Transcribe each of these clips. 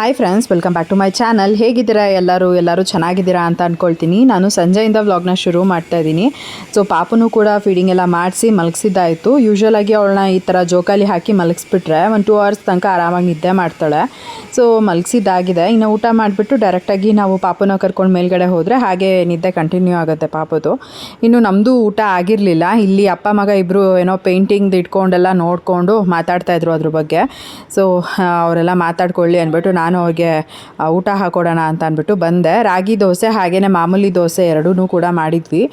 Hi friends, welcome back to my channel. ಹೇಗಿದ್ದೀರಾ ಎಲ್ಲರೂ ಚೆನ್ನಾಗಿದ್ದೀರಾ ಅಂತ ಅಂದ್ಕೊಳ್ತೀನಿ. ನಾನು ಸಂಜೆಯಿಂದ ವ್ಲಾಗ್ನ ಶುರು ಮಾಡ್ತಾ ಇದ್ದೀನಿ. ಸೊ ಪಾಪನೂ ಕೂಡ ಫೀಡಿಂಗ್ ಎಲ್ಲ ಮಾಡಿಸಿ ಮಲಗಿಸಿದ್ದಾಯಿತು. ಯೂಶ್ವಲಾಗಿ ಅವಳನ್ನ ಈ ಥರ ಜೋಕಾಲಿ ಹಾಕಿ ಮಲಗಿಸ್ಬಿಟ್ರೆ 1-2 ಅವರ್ಸ್ ತನಕ ಆರಾಮಾಗಿ ನಿದ್ದೆ ಮಾಡ್ತಾಳೆ. ಸೊ ಮಲಗಿಸಿದ್ದಾಗಿದೆ. ಇನ್ನು ಊಟ ಮಾಡಿಬಿಟ್ಟು ಡೈರೆಕ್ಟಾಗಿ ನಾವು ಪಾಪನ ಕರ್ಕೊಂಡು ಮೇಲ್ಗಡೆ ಹೋದರೆ ಹಾಗೆ ನಿದ್ದೆ ಕಂಟಿನ್ಯೂ ಆಗುತ್ತೆ ಪಾಪದು. ಇನ್ನು ನಮ್ಮದು ಊಟ ಆಗಿರಲಿಲ್ಲ. ಇಲ್ಲಿ ಅಪ್ಪ ಮಗ ಇಬ್ಬರು ಏನೋ ಪೇಂಟಿಂಗ್ದು ಇಟ್ಕೊಂಡೆಲ್ಲ ನೋಡಿಕೊಂಡು ಮಾತಾಡ್ತಾಯಿದ್ರು ಅದ್ರ ಬಗ್ಗೆ. ಸೊ ಅವರೆಲ್ಲ ಮಾತಾಡ್ಕೊಳ್ಳಿ ಅಂದ್ಬಿಟ್ಟು ನಾನು ಅವ್ರಿಗೆ ಊಟ ಹಾಕೊಡೋಣ ಅಂತ ಅಂದ್ಬಿಟ್ಟು ಬಂದೆ. ರಾಗಿ ದೋಸೆ ಹಾಗೆಯೇ ಮಾಮೂಲಿ ದೋಸೆ ಎರಡೂ ಕೂಡ ಮಾಡಿದ್ವಿ.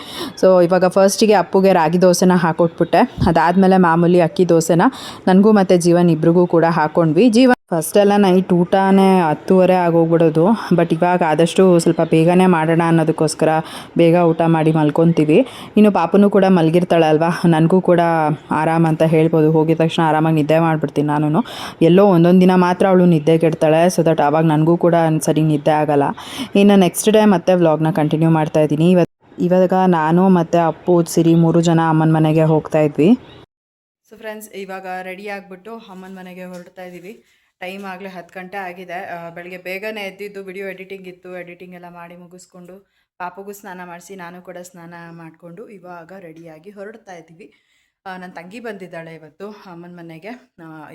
ಸೊ ಇವಾಗ ಫಸ್ಟಿಗೆ ಅಪ್ಪುಗೆ ರಾಗಿ ದೋಸೆನ ಹಾಕೊಟ್ಬಿಟ್ಟೆ. ಅದಾದಮೇಲೆ ಮಾಮೂಲಿ ಅಕ್ಕಿ ದೋಸೆನ ನನಗೂ ಮತ್ತು ಜೀವನ್ ಇಬ್ರಿಗೂ ಕೂಡ ಹಾಕ್ಕೊಂಡ್ವಿ. ಫಸ್ಟೆಲ್ಲ ನೈಟ್ ಊಟನೇ 10:30 ಆಗೋಗ್ಬಿಡೋದು. ಬಟ್ ಇವಾಗ ಆದಷ್ಟು ಸ್ವಲ್ಪ ಬೇಗನೆ ಮಾಡೋಣ ಅನ್ನೋದಕ್ಕೋಸ್ಕರ ಬೇಗ ಊಟ ಮಾಡಿ ಮಲ್ಕೊತೀವಿ. ಇನ್ನು ಪಾಪನೂ ಕೂಡ ಮಲಗಿರ್ತಾಳೆ ಅಲ್ವಾ, ನನಗೂ ಕೂಡ ಆರಾಮ ಅಂತ ಹೇಳ್ಬೋದು. ಹೋಗಿದ ತಕ್ಷಣ ಆರಾಮಾಗಿ ನಿದ್ದೆ ಮಾಡಿಬಿಡ್ತೀನಿ ನಾನು. ಎಲ್ಲೋ ಒಂದೊಂದು ದಿನ ಮಾತ್ರ ಅವಳು ನಿದ್ದೆ ಕೆಡ್ತಾಳೆ. ಸೊ ದಟ್ ಆವಾಗ ನನಗೂ ಕೂಡ ಸರಿ ನಿದ್ದೆ ಆಗೋಲ್ಲ. ಇನ್ನು ನೆಕ್ಸ್ಟ್ ಡೇ ಮತ್ತೆ ವ್ಲಾಗ್ನ ಕಂಟಿನ್ಯೂ ಮಾಡ್ತಾಯಿದ್ದೀನಿ. ಇವಾಗ ನಾನು ಮತ್ತು ಅಪ್ಪು ಸಿರಿ 3 ಜನ ಅಮ್ಮನ ಮನೆಗೆ ಹೋಗ್ತಾ ಇದ್ವಿ. ಸೊ ಫ್ರೆಂಡ್ಸ್, ಇವಾಗ ರೆಡಿ ಆಗಿಬಿಟ್ಟು ಅಮ್ಮನ ಮನೆಗೆ ಹೊರಡ್ತಾ ಇದ್ದೀವಿ. ಟೈಮ್ ಆಗಲೇ 10 ಗಂಟೆ ಆಗಿದೆ. ಬೆಳಗ್ಗೆ ಬೇಗನೆ ಎದ್ದಿದ್ದು, ವಿಡಿಯೋ ಎಡಿಟಿಂಗ್ ಇತ್ತು. ಎಡಿಟಿಂಗ್ ಎಲ್ಲ ಮಾಡಿ ಮುಗಿಸ್ಕೊಂಡು ಪಾಪಗೂ ಸ್ನಾನ ಮಾಡಿಸಿ ನಾನು ಕೂಡ ಸ್ನಾನ ಮಾಡಿಕೊಂಡು ಇವಾಗ ರೆಡಿಯಾಗಿ ಹೊರಡ್ತಾ ಇದ್ದೀವಿ. ನನ್ನ ತಂಗಿ ಬಂದಿದ್ದಾಳೆ ಇವತ್ತು ಅಮ್ಮನ ಮನೆಗೆ.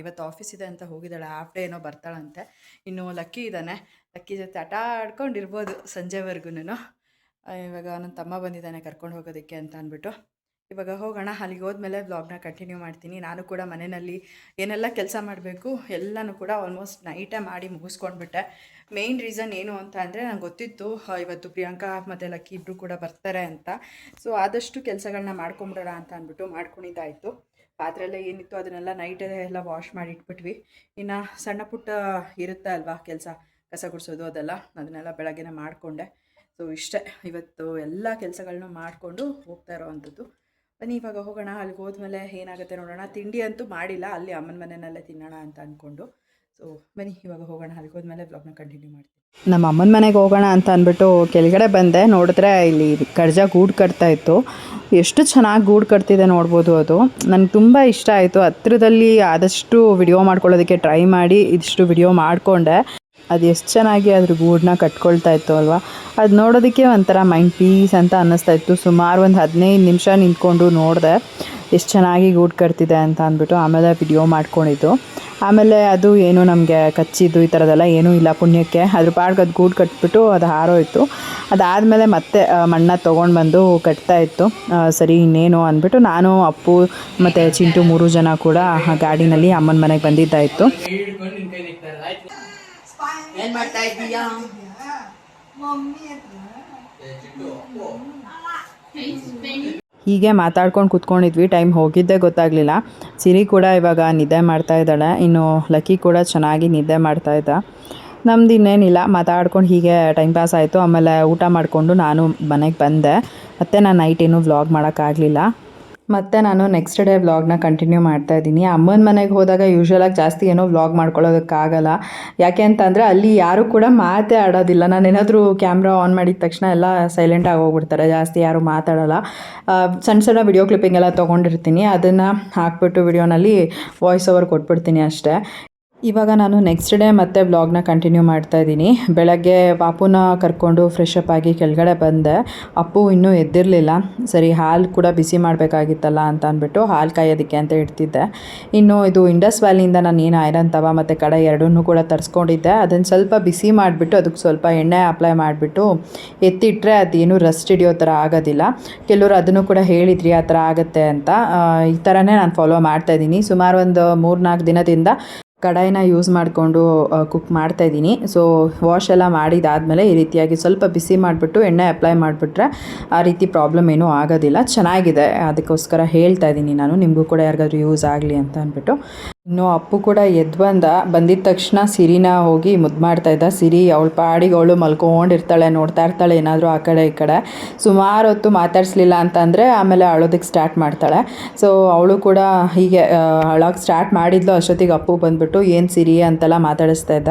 ಇವತ್ತು ಆಫೀಸ್ ಇದೆ ಅಂತ ಹೋಗಿದ್ದಾಳೆ. ಹಾಫ್ ಡೇ ಏನೋ ಬರ್ತಾಳಂತೆ. ಇನ್ನು ಲಕ್ಕಿ ಇದ್ದಾನೆ. ಲಕ್ಕಿ ಜೊತೆ ಆಟ ಆಡ್ಕೊಂಡಿರ್ಬೋದು ಸಂಜೆವರೆಗೂ. ಇವಾಗ ನನ್ನ ತಮ್ಮ ಬಂದಿದ್ದಾನೆ ಕರ್ಕೊಂಡು ಹೋಗೋದಕ್ಕೆ ಅಂತ ಅಂದ್ಬಿಟ್ಟು ಇವಾಗ ಹೋಗೋಣ. ಅಲ್ಲಿಗೆ ಹೋದ್ಮೇಲೆ ವ್ಲಾಗ್ನ ಕಂಟಿನ್ಯೂ ಮಾಡ್ತೀನಿ. ನಾನು ಕೂಡ ಮನೆಯಲ್ಲಿ ಏನೆಲ್ಲ ಕೆಲಸ ಮಾಡಬೇಕು ಎಲ್ಲನೂ ಕೂಡ ಆಲ್ಮೋಸ್ಟ್ ನೈಟೇ ಮಾಡಿ ಮುಗಿಸ್ಕೊಂಡ್ಬಿಟ್ಟೆ. ಮೇಯ್ನ್ ರೀಸನ್ ಏನು ಅಂತ ಅಂದರೆ ನಂಗೆ ಗೊತ್ತಿತ್ತು ಇವತ್ತು ಪ್ರಿಯಾಂಕಾ ಮತ್ತು ಲಕ್ಕಿ ಇಬ್ಬರು ಕೂಡ ಬರ್ತಾರೆ ಅಂತ. ಸೊ ಆದಷ್ಟು ಕೆಲಸಗಳನ್ನ ಮಾಡ್ಕೊಂಬಿಡೋಣ ಅಂತ ಅಂದ್ಬಿಟ್ಟು ಮಾಡ್ಕೊಂಡಿದ್ದಾಯಿತು. ಪಾತ್ರೆ ಎಲ್ಲ ಏನಿತ್ತು ಅದನ್ನೆಲ್ಲ ನೈಟೇ ಎಲ್ಲ ವಾಶ್ ಮಾಡಿ ಇಟ್ಬಿಟ್ವಿ. ಇನ್ನು ಸಣ್ಣ ಪುಟ್ಟ ಇರುತ್ತೆ ಅಲ್ವಾ ಕೆಲಸ, ಕಸ ಗುಡಿಸೋದು ಅದನ್ನೆಲ್ಲ ಬೆಳಗ್ಗೆನೇ ಮಾಡಿಕೊಂಡೆ. ಸೊ ಇಷ್ಟೇ, ಇವತ್ತು ಎಲ್ಲ ಕೆಲಸಗಳನ್ನೂ ಮಾಡಿಕೊಂಡು ಹೋಗ್ತಾ ಇರೋವಂಥದ್ದು. ಬನ್ನಿ ಇವಾಗ ಹೋಗೋಣ. ಅಲ್ಲಿಗೆ ಹೋದ್ಮೇಲೆ ಏನಾಗುತ್ತೆ ನೋಡೋಣ. ತಿಂಡಿ ಅಂತೂ ಮಾಡಿಲ್ಲ, ಅಲ್ಲಿ ಅಮ್ಮನ ಮನೆಯಲ್ಲೇ ತಿನ್ನೋಣ ಅಂತ ಅಂದ್ಕೊಂಡು. ಸೊ ಬನ್ನಿ ಇವಾಗ ಹೋಗೋಣ. ಅಲ್ಲಿಗೆ ಹೋದ್ಮೇಲೆ ಬ್ಲಾಗ್ನ ಕಂಟಿನ್ಯೂ ಮಾಡ್ತೀನಿ. ನಮ್ಮ ಅಮ್ಮನ ಮನೆಗೆ ಹೋಗೋಣ ಅಂತ ಅಂದ್ಬಿಟ್ಟು ಕೆಳಗಡೆ ಬಂದೆ. ನೋಡಿದ್ರೆ ಇಲ್ಲಿ ಕರ್ಜ ಗೂಡು ಕಟ್ತಾ ಇತ್ತು. ಎಷ್ಟು ಚೆನ್ನಾಗಿ ಗೂಡು ಕಟ್ತಿದೆ ನೋಡ್ಬೋದು. ಅದು ನನಗೆ ತುಂಬ ಇಷ್ಟ ಆಯಿತು. ಹತ್ತಿರದಲ್ಲಿ ಆದಷ್ಟು ವಿಡಿಯೋ ಮಾಡ್ಕೊಳ್ಳೋದಕ್ಕೆ ಟ್ರೈ ಮಾಡಿ ಇದಿಷ್ಟು ವಿಡಿಯೋ ಮಾಡಿಕೊಂಡೆ. ಅದು ಎಷ್ಟು ಚೆನ್ನಾಗಿ ಅದ್ರ ಗೂಡನ್ನ ಕಟ್ಕೊಳ್ತಾ ಇತ್ತು ಅಲ್ವಾ. ಅದು ನೋಡೋದಕ್ಕೆ ಒಂಥರ ಮೈಂಡ್ ಪೀಸ್ ಅಂತ ಅನ್ನಿಸ್ತಾ ಇತ್ತು. ಸುಮಾರು ಒಂದು 15 ನಿಮಿಷ ನಿಂತ್ಕೊಂಡು ನೋಡಿದೆ ಎಷ್ಟು ಚೆನ್ನಾಗಿ ಗೂಡು ಕಟ್ತಿದೆ ಅಂತ ಅಂದ್ಬಿಟ್ಟು. ಆಮೇಲೆ ವಿಡಿಯೋ ಮಾಡ್ಕೊಂಡಿದ್ದು. ಆಮೇಲೆ ಅದು ಏನು ನಮಗೆ ಕಚ್ಚಿದ್ದು ಈ ಥರದ್ದೆಲ್ಲ ಏನೂ ಇಲ್ಲ ಪುಣ್ಯಕ್ಕೆ. ಅದ್ರ ಪಾಡ್ಗೆ ಅದು ಗೂಡು ಕಟ್ಬಿಟ್ಟು ಅದು ಹಾರೋಯಿತು. ಅದಾದಮೇಲೆ ಮತ್ತೆ ಮಣ್ಣ ತೊಗೊಂಡು ಬಂದು ಕಟ್ತಾ ಇತ್ತು. ಸರಿ ಇನ್ನೇನು ಅಂದ್ಬಿಟ್ಟು ನಾನು, ಅಪ್ಪು ಮತ್ತು ಚಿಂಟು 3 ಜನ ಕೂಡ ಗಾಡಿನಲ್ಲಿ ಅಮ್ಮನ ಮನೆಗೆ ಬಂದಿದ್ದಾಯಿತು. ಏನ್ ಮಾಡ್ತಾ ಇದ್ದೀಯಾ? ಹೀಗೆ ಮಾತಾಡ್ಕೊಂಡು ಕೂತ್ಕೊಂಡಿದ್ವಿ. ಟೈಮ್ ಹೋಗಿದ್ದೇ ಗೊತ್ತಾಗಲಿಲ್ಲ. ಸಿರಿ ಕೂಡ ಇವಾಗ ನಿದ್ದೆ ಮಾಡ್ತಾ ಇದ್ದಾಳೆ. ಇನ್ನು ಲಕ್ಕಿ ಕೂಡ ಚೆನ್ನಾಗಿ ನಿದ್ದೆ ಮಾಡ್ತಾ ಇದ್ದ. ನಮ್ದು ಇನ್ನೇನಿಲ್ಲ, ಮಾತಾಡ್ಕೊಂಡು ಹೀಗೆ ಟೈಮ್ ಪಾಸ್ ಆಯಿತು. ಆಮೇಲೆ ಊಟ ಮಾಡಿಕೊಂಡು ನಾನು ಮನೆಗೆ ಬಂದೆ. ಮತ್ತು ನಾನು ನೈಟ್ ಏನೂ ವ್ಲಾಗ್ ಮಾಡೋಕ್ಕಾಗಲಿಲ್ಲ. ಮತ್ತು ನಾನು ನೆಕ್ಸ್ಟ್ ಡೇ ವ್ಲಾಗ್ನ ಕಂಟಿನ್ಯೂ ಮಾಡ್ತಾಯಿದ್ದೀನಿ. ಅಮ್ಮನ ಮನೆಗೆ ಹೋದಾಗ ಯೂಶ್ವಲಾಗಿ ಜಾಸ್ತಿ ಏನೋ ವ್ಲಾಗ್ ಮಾಡ್ಕೊಳ್ಳೋದಕ್ಕಾಗಲ್ಲ. ಯಾಕೆ ಅಂತಂದರೆ ಅಲ್ಲಿ ಯಾರೂ ಕೂಡ ಮಾತೇ ಆಡೋದಿಲ್ಲ. ನಾನೇನಾದರೂ ಕ್ಯಾಮ್ರಾ ಆನ್ ಮಾಡಿದ ತಕ್ಷಣ ಎಲ್ಲ ಸೈಲೆಂಟಾಗಿ ಹೋಗ್ಬಿಡ್ತಾರೆ. ಜಾಸ್ತಿ ಯಾರೂ ಮಾತಾಡೋಲ್ಲ. ಸಣ್ಣ ವಿಡಿಯೋ ಕ್ಲಿಪ್ಪಿಂಗ್ ಎಲ್ಲ ತೊಗೊಂಡಿರ್ತೀನಿ. ಅದನ್ನು ಹಾಕ್ಬಿಟ್ಟು ವಿಡಿಯೋನಲ್ಲಿ ವಾಯ್ಸ್ ಓವರ್ ಕೊಟ್ಬಿಡ್ತೀನಿ ಅಷ್ಟೇ. ಇವಾಗ ನಾನು ನೆಕ್ಸ್ಟ್ ಡೇ ಮತ್ತೆ ವ್ಲಾಗ್ನ ಕಂಟಿನ್ಯೂ ಮಾಡ್ತಾಯಿದ್ದೀನಿ. ಬೆಳಗ್ಗೆ ಪಾಪುನ ಕರ್ಕೊಂಡು ಫ್ರೆಶ್ ಅಪ್ ಆಗಿ ಕೆಳಗಡೆ ಬಂದೆ. ಅಪ್ಪು ಇನ್ನೂ ಎದ್ದಿರಲಿಲ್ಲ. ಸರಿ ಹಾಲು ಕೂಡ ಬಿಸಿ ಮಾಡಬೇಕಾಗಿತ್ತಲ್ಲ ಅಂತ ಅಂದ್ಬಿಟ್ಟು ಹಾಲು ಕಾಯೋದಕ್ಕೆ ಅಂತ ಇಡ್ತಿದ್ದೆ. ಇನ್ನು ಇದು ಇಂಡಸ್ ವ್ಯಾಲಿಯಿಂದ ನಾನು ಏನು ಐರನ್ ತವ ಮತ್ತು ಕಡೆ ಎರಡನ್ನೂ ಕೂಡ ತರಿಸ್ಕೊಂಡಿದ್ದೆ. ಅದನ್ನು ಸ್ವಲ್ಪ ಬಿಸಿ ಮಾಡಿಬಿಟ್ಟು ಅದಕ್ಕೆ ಸ್ವಲ್ಪ ಎಣ್ಣೆ ಅಪ್ಲೈ ಮಾಡಿಬಿಟ್ಟು ಎತ್ತಿಟ್ರೆ ಅದೇನು ರಸ್ಟ್ ಹಿಡಿಯೋ ಥರ ಆಗೋದಿಲ್ಲ. ಕೆಲವರು ಅದನ್ನು ಕೂಡ ಹೇಳಿದ್ರಿ ಆ ಥರ ಆಗುತ್ತೆ ಅಂತ. ಈ ಥರನೇ ನಾನು ಫಾಲೋ ಮಾಡ್ತಾಯಿದ್ದೀನಿ. ಸುಮಾರು ಒಂದು 3-4 ದಿನದಿಂದ ಕಡಾಯಿನ ಯೂಸ್ ಮಾಡಿಕೊಂಡು ಕುಕ್ ಮಾಡ್ತಾಯಿದ್ದೀನಿ. ಸೊ ವಾಶ್ ಎಲ್ಲ ಮಾಡಿದಾದಮೇಲೆ ಈ ರೀತಿಯಾಗಿ ಸ್ವಲ್ಪ ಬಿಸಿ ಮಾಡಿಬಿಟ್ಟು ಎಣ್ಣೆ ಅಪ್ಲೈ ಮಾಡಿಬಿಟ್ರೆ ಆ ರೀತಿ ಪ್ರಾಬ್ಲಮ್ ಏನೂ ಆಗೋದಿಲ್ಲ. ಚೆನ್ನಾಗಿದೆ, ಅದಕ್ಕೋಸ್ಕರ ಹೇಳ್ತಾ ಇದ್ದೀನಿ ನಾನು, ನಿಮಗೂ ಕೂಡ ಯಾರಿಗಾದ್ರೂ ಯೂಸ್ ಆಗಲಿ ಅಂತ ಅಂದ್ಬಿಟ್ಟು. ಇನ್ನು ಅಪ್ಪು ಕೂಡ ಬಂದಿದ್ದ ತಕ್ಷಣ ಸಿರಿನ ಹೋಗಿ ಮುದ್ದು ಮಾಡ್ತಾಯಿದ್ದ. ಸಿರಿ ಅವಳ ಪಾಡಿಗೆ ಅವಳು ಮಲ್ಕೊಂಡಿರ್ತಾಳೆ, ನೋಡ್ತಾ ಇರ್ತಾಳೆ ಏನಾದರೂ ಆ ಕಡೆ ಈ ಕಡೆ. ಸುಮಾರು ಹೊತ್ತು ಮಾತಾಡಿಸ್ಲಿಲ್ಲ ಅಂತಂದರೆ ಆಮೇಲೆ ಅಳೋದಕ್ಕೆ ಸ್ಟಾರ್ಟ್ ಮಾಡ್ತಾಳೆ. ಸೊ ಅವಳು ಕೂಡ ಹೀಗೆ ಅಳೋಕ್ಕೆ ಸ್ಟಾರ್ಟ್ ಮಾಡಿದ್ಲು. ಅಷ್ಟೊತ್ತಿಗೆ ಅಪ್ಪು ಬಂದುಬಿಟ್ಟು ಏನು ಸಿರಿ ಅಂತೆಲ್ಲ ಮಾತಾಡಿಸ್ತಾ ಇದ್ದ.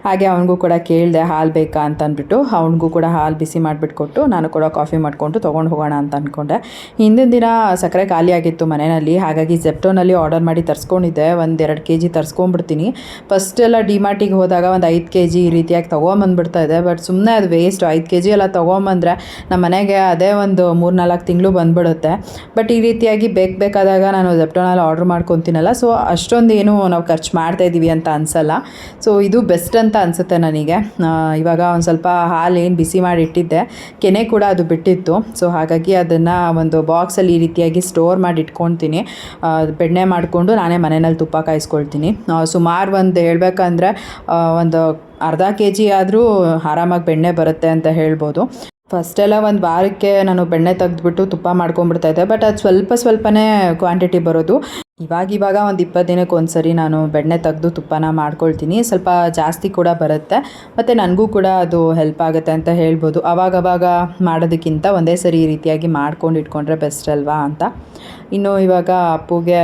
ಹಾಗೆ ಅವನಿಗೂ ಕೂಡ ಕೇಳಿದೆ ಹಾಲು ಬೇಕಾ ಅಂತ ಅಂದ್ಬಿಟ್ಟು. ಅವನಿಗೂ ಕೂಡ ಹಾಲು ಬಿಸಿ ಮಾಡಿಬಿಟ್ಟು ಕೊಟ್ಟು ನಾನು ಕೂಡ ಕಾಫಿ ಮಾಡಿಕೊಂಡು ತೊಗೊಂಡು ಹೋಗೋಣ ಅಂತ ಅಂದ್ಕೊಂಡೆ. ಹಿಂದಿನ ದಿನ ಸಕ್ಕರೆ ಖಾಲಿ ಆಗಿತ್ತು ಮನೆಯಲ್ಲಿ. ಹಾಗಾಗಿ ಜೆಪ್ಟೋನಲ್ಲಿ ಆರ್ಡರ್ ಮಾಡಿ ತರಿಸ್ಕೊಂಡಿದ್ದೆ. ಒಂದು 2 kg ತರಿಸ್ಕೊಂಡ್ಬಿಡ್ತೀನಿ. ಫಸ್ಟೆಲ್ಲ ಡಿಮಾರ್ಟಿಗೆ ಹೋದಾಗ ಒಂದು 5 kg ಈ ರೀತಿಯಾಗಿ ತೊಗೊಂಬಂದ್ಬಿಡ್ತಾ ಇದೆ. ಬಟ್ ಸುಮ್ಮನೆ ಅದು ವೇಸ್ಟು. 5 kg ಎಲ್ಲ ತೊಗೊಂಬಂದರೆ ನಮ್ಮ ಮನೆಗೆ ಅದೇ ಒಂದು 3-4 ತಿಂಗಳು ಬಂದುಬಿಡುತ್ತೆ. ಬಟ್ ಈ ರೀತಿಯಾಗಿ ಬೇಕಾದಾಗ ನಾನು ಜೆಪ್ಟೋನಲ್ಲಿ ಆರ್ಡ್ರ್ ಮಾಡ್ಕೊತೀನಲ್ಲ, ಸೊ ಅಷ್ಟೊಂದು ಏನು ನಾವು ಖರ್ಚು ಮಾಡ್ತಾಯಿದ್ದೀವಿ ಅಂತ ಅನಿಸಲ್ಲ. ಸೊ ಇದು ಬೆಸ್ಟ್ ಅಂತ ಅನಿಸುತ್ತೆ ನನಗೆ. ಇವಾಗ ಒಂದು ಸ್ವಲ್ಪ ಹಾಲು ಏನು ಬಿಸಿ ಮಾಡಿ ಇಟ್ಟಿದ್ದೆ, ಕೆನೆ ಕೂಡ ಅದು ಬಿಟ್ಟಿತ್ತು. ಸೊ ಹಾಗಾಗಿ ಅದನ್ನು ಒಂದು ಬಾಕ್ಸಲ್ಲಿ ಈ ರೀತಿಯಾಗಿ ಸ್ಟೋರ್ ಮಾಡಿ ಇಟ್ಕೊತೀನಿ. ಬೆಣ್ಣೆ ಮಾಡಿಕೊಂಡು ನಾನೇ ಮನೆಯಲ್ಲಿ ತುಪ್ಪ ಕಾಯಿಸ್ಕೊಳ್ತೀನಿ. ಸುಮಾರು ಒಂದು ಹೇಳ್ಬೇಕಂದ್ರೆ ಒಂದು ಅರ್ಧ kg ಆದರೂ ಆರಾಮಾಗಿ ಬೆಣ್ಣೆ ಬರುತ್ತೆ ಅಂತ ಹೇಳ್ಬೋದು. ಫಸ್ಟೆಲ್ಲ ಒಂದು ವಾರಕ್ಕೆ ನಾನು ಬೆಣ್ಣೆ ತೆಗೆದ್ಬಿಟ್ಟು ತುಪ್ಪ ಮಾಡ್ಕೊಂಬಿಡ್ತಾಯಿದ್ದೆ. ಬಟ್ ಅದು ಸ್ವಲ್ಪನೇ ಕ್ವಾಂಟಿಟಿ ಬರೋದು. ಇವಾಗ ಒಂದು 20 ದಿನಕ್ಕೆ ಒಂದು ಸರಿ ನಾನು ಬೆಣ್ಣೆ ತೆಗೆದು ತುಪ್ಪನ ಮಾಡ್ಕೊಳ್ತೀನಿ. ಸ್ವಲ್ಪ ಜಾಸ್ತಿ ಕೂಡ ಬರುತ್ತೆ, ಮತ್ತು ನನಗೂ ಕೂಡ ಅದು ಹೆಲ್ಪ್ ಆಗುತ್ತೆ ಅಂತ ಹೇಳ್ಬೋದು. ಅವಾಗವಾಗ ಮಾಡೋದಕ್ಕಿಂತ ಒಂದೇ ಸರಿ ಈ ರೀತಿಯಾಗಿ ಮಾಡ್ಕೊಂಡು ಇಟ್ಕೊಂಡ್ರೆ ಬೆಸ್ಟ್ ಅಲ್ವಾ ಅಂತ. ಇನ್ನು ಇವಾಗ ಅಪ್ಪುಗೆ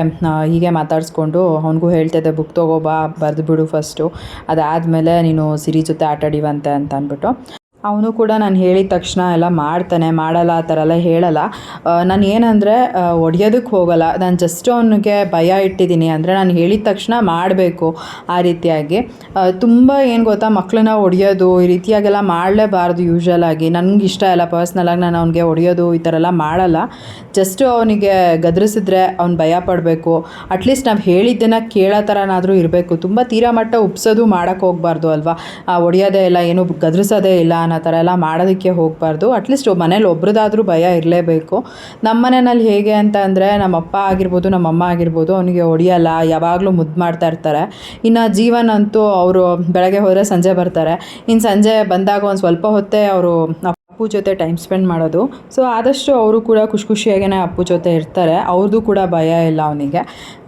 ಹೀಗೆ ಮಾತಾಡಿಸ್ಕೊಂಡು ಅವನಿಗೂ ಹೇಳ್ತಾಯಿದ್ದೆ, ಬುಕ್ ತೊಗೋಬಾ, ಬರೆದುಬಿಡು ಫಸ್ಟು, ಅದಾದಮೇಲೆ ನೀನು ಸಿರಿ ಜೊತೆ ಆಟಾಡಿವಂತೆ ಅಂತ ಅಂದ್ಬಿಟ್ಟು. ಅವನು ಕೂಡ ನಾನು ಹೇಳಿದ ತಕ್ಷಣ ಎಲ್ಲ ಮಾಡ್ತಾನೆ, ಮಾಡಲ್ಲ ಆ ಥರ ಎಲ್ಲ ಹೇಳಲ್ಲ. ನಾನು ಏನಂದರೆ ಹೊಡಿಯೋದಕ್ಕೆ ಹೋಗಲ್ಲ, ನಾನು ಜಸ್ಟ್ ಅವನಿಗೆ ಭಯ ಇಟ್ಟಿದ್ದೀನಿ. ಅಂದರೆ ನಾನು ಹೇಳಿದ ತಕ್ಷಣ ಮಾಡಬೇಕು ಆ ರೀತಿಯಾಗಿ. ತುಂಬ ಏನು ಗೊತ್ತಾ, ಮಕ್ಕಳನ್ನ ಹೊಡಿಯೋದು ಈ ರೀತಿಯಾಗೆಲ್ಲ ಮಾಡಲೇಬಾರ್ದು. ಯೂಶ್ವಲಾಗಿ ನನಗೆ ಇಷ್ಟ ಇಲ್ಲ. ಪರ್ಸ್ನಲಾಗಿ ನಾನು ಅವನಿಗೆ ಹೊಡಿಯೋದು ಈ ಥರ ಎಲ್ಲ ಮಾಡಲ್ಲ. ಜಸ್ಟು ಅವನಿಗೆ ಗದರಿಸಿದ್ರೆ ಅವ್ನು ಭಯ ಪಡಬೇಕು. ಅಟ್ಲೀಸ್ಟ್ ನಾವು ಹೇಳಿದ್ದನ್ನು ಕೇಳೋ ಥರನಾದರೂ ಇರಬೇಕು. ತುಂಬ ತೀರಾ ಮಟ್ಟ ಉಪ್ಸೋದು ಮಾಡೋಕ್ಕೆ ಹೋಗಬಾರ್ದು ಅಲ್ವಾ. ಹೊಡಿಯೋದೇ ಇಲ್ಲ, ಏನು ಗದರಿಸೋದೇ ಇಲ್ಲ ಅನ್ನೋ ಥರ ಎಲ್ಲ ಮಾಡೋದಕ್ಕೆ ಹೋಗಬಾರ್ದು. ಅಟ್ಲೀಸ್ಟ್ ಮನೇಲಿ ಒಬ್ರದ್ದಾದರೂ ಭಯ ಇರಲೇಬೇಕು. ನಮ್ಮ ಮನೆಯಲ್ಲಿ ಹೇಗೆ ಅಂತ ಅಂದರೆ, ನಮ್ಮ ಅಪ್ಪ ಆಗಿರ್ಬೋದು, ನಮ್ಮ ಅಮ್ಮ ಆಗಿರ್ಬೋದು, ಅವನಿಗೆ ಹೊಡಿಯಲ್ಲ, ಯಾವಾಗಲೂ ಮುದ್ದು ಮಾಡ್ತಾ ಇರ್ತಾರೆ. ಇನ್ನು ಜೀವನ್ ಅಂತೂ ಅವರು ಬೆಳಗ್ಗೆ ಹೋದರೆ ಸಂಜೆ ಬರ್ತಾರೆ. ಇನ್ನು ಸಂಜೆ ಬಂದಾಗ ಒಂದು ಸ್ವಲ್ಪ ಹೊತ್ತೇ ಅವರು ಅಪ್ಪು ಜೊತೆ ಟೈಮ್ ಸ್ಪೆಂಡ್ ಮಾಡೋದು. ಸೊ ಆದಷ್ಟು ಅವರು ಕೂಡ ಖುಷಿಯಾಗೇ ಅಪ್ಪು ಜೊತೆ ಇರ್ತಾರೆ. ಅವ್ರದ್ದು ಕೂಡ ಭಯ ಇಲ್ಲ ಅವನಿಗೆ.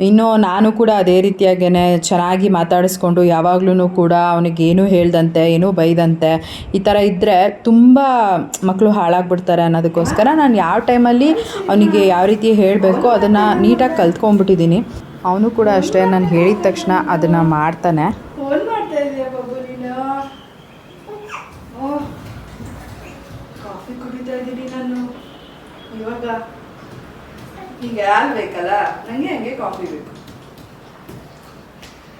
ಇನ್ನು ನಾನು ಕೂಡ ಅದೇ ರೀತಿಯಾಗೇ ಚೆನ್ನಾಗಿ ಮಾತಾಡಿಸ್ಕೊಂಡು ಯಾವಾಗಲೂ ಕೂಡ ಅವನಿಗೇನು ಹೇಳ್ದಂತೆ, ಏನೂ ಬೈದಂತೆ ಈ ಥರ ಇದ್ದರೆ ತುಂಬ ಮಕ್ಕಳು ಹಾಳಾಗ್ಬಿಡ್ತಾರೆ ಅನ್ನೋದಕ್ಕೋಸ್ಕರ ನಾನು ಯಾವ ಟೈಮಲ್ಲಿ ಅವನಿಗೆ ಯಾವ ರೀತಿ ಹೇಳಬೇಕು ಅದನ್ನು ನೀಟಾಗಿ ಕಲ್ತ್ಕೊಂಡ್ಬಿಟ್ಟಿದ್ದೀನಿ. ಅವನು ಕೂಡ ಅಷ್ಟೇ, ನಾನು ಹೇಳಿದ ತಕ್ಷಣ ಅದನ್ನು ಮಾಡ್ತಾನೆ. ಫೋನ್ ಮಾಡ್ತಾ ಇದೀಯ ಬಾಬು ನೀನು? ಕಾಫಿ ಕುಡಿತಾ ಇದ್ದೀನಿ ನಾನು ಇವಾಗ. ನಿಂಗೆ ಯಾರು ಬೇಕಲ್ಲ, ನನಗೆ ಹಂಗೆ ಕಾಫಿ ಬೇಕು.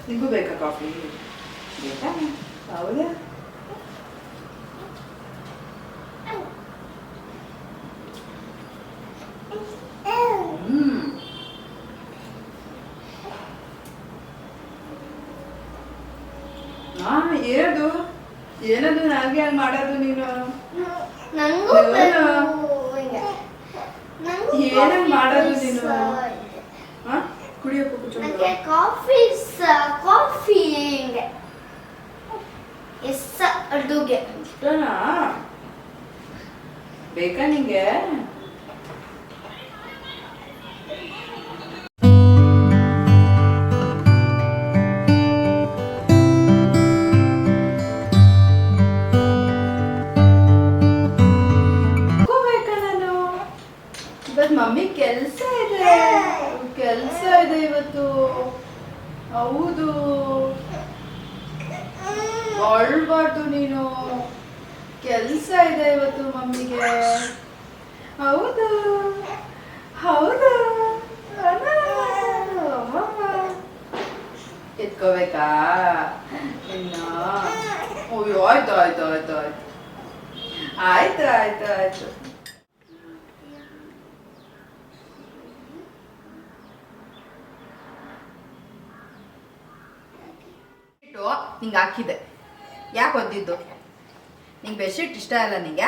ನಿಮಗೂ ಬೇಕಾ ಕಾಫಿ? ಬೇಕಾ? ಹೌದಾ? ಏನದು ನನಗೆ ಹಂಗೆ ಮಾಡೋದು ನೀನು? ಏನಂಗ್ ಮಾಡೋದು ನೀನು? ಕುಡಿಯಪ್ಪ ಕುಡಿಯೋ ಕಾಫಿ ಅಡುಗೆ ಇಷ್ಟನಾ? ಬೇಕಾ ನಿಂಗೆ? ಮಮ್ಮಿ ಕೆಲಸ ಇದೆ ಇವತ್ತು. ಹೌದು, ಅಳ್ಬಾರ್ದು ನೀನು. ಕೆಲಸ ಇದೆ ಇವತ್ತು ಮಮ್ಮಿಗೆ. ಹೌದು ಎತ್ಕೋಬೇಕಾ ಇನ್ನು? ಅಯ್ಯೋ, ಆಯ್ತು. ನಿಂಗೆ ಹಾಕಿದೆ. ಯಾಕೆ ಒದ್ದಿದ್ದು? ನಿಂಗೆ ಬೆಡ್ಶೀಟ್ ಇಷ್ಟ ಇಲ್ಲ? ನಿಂಗೆ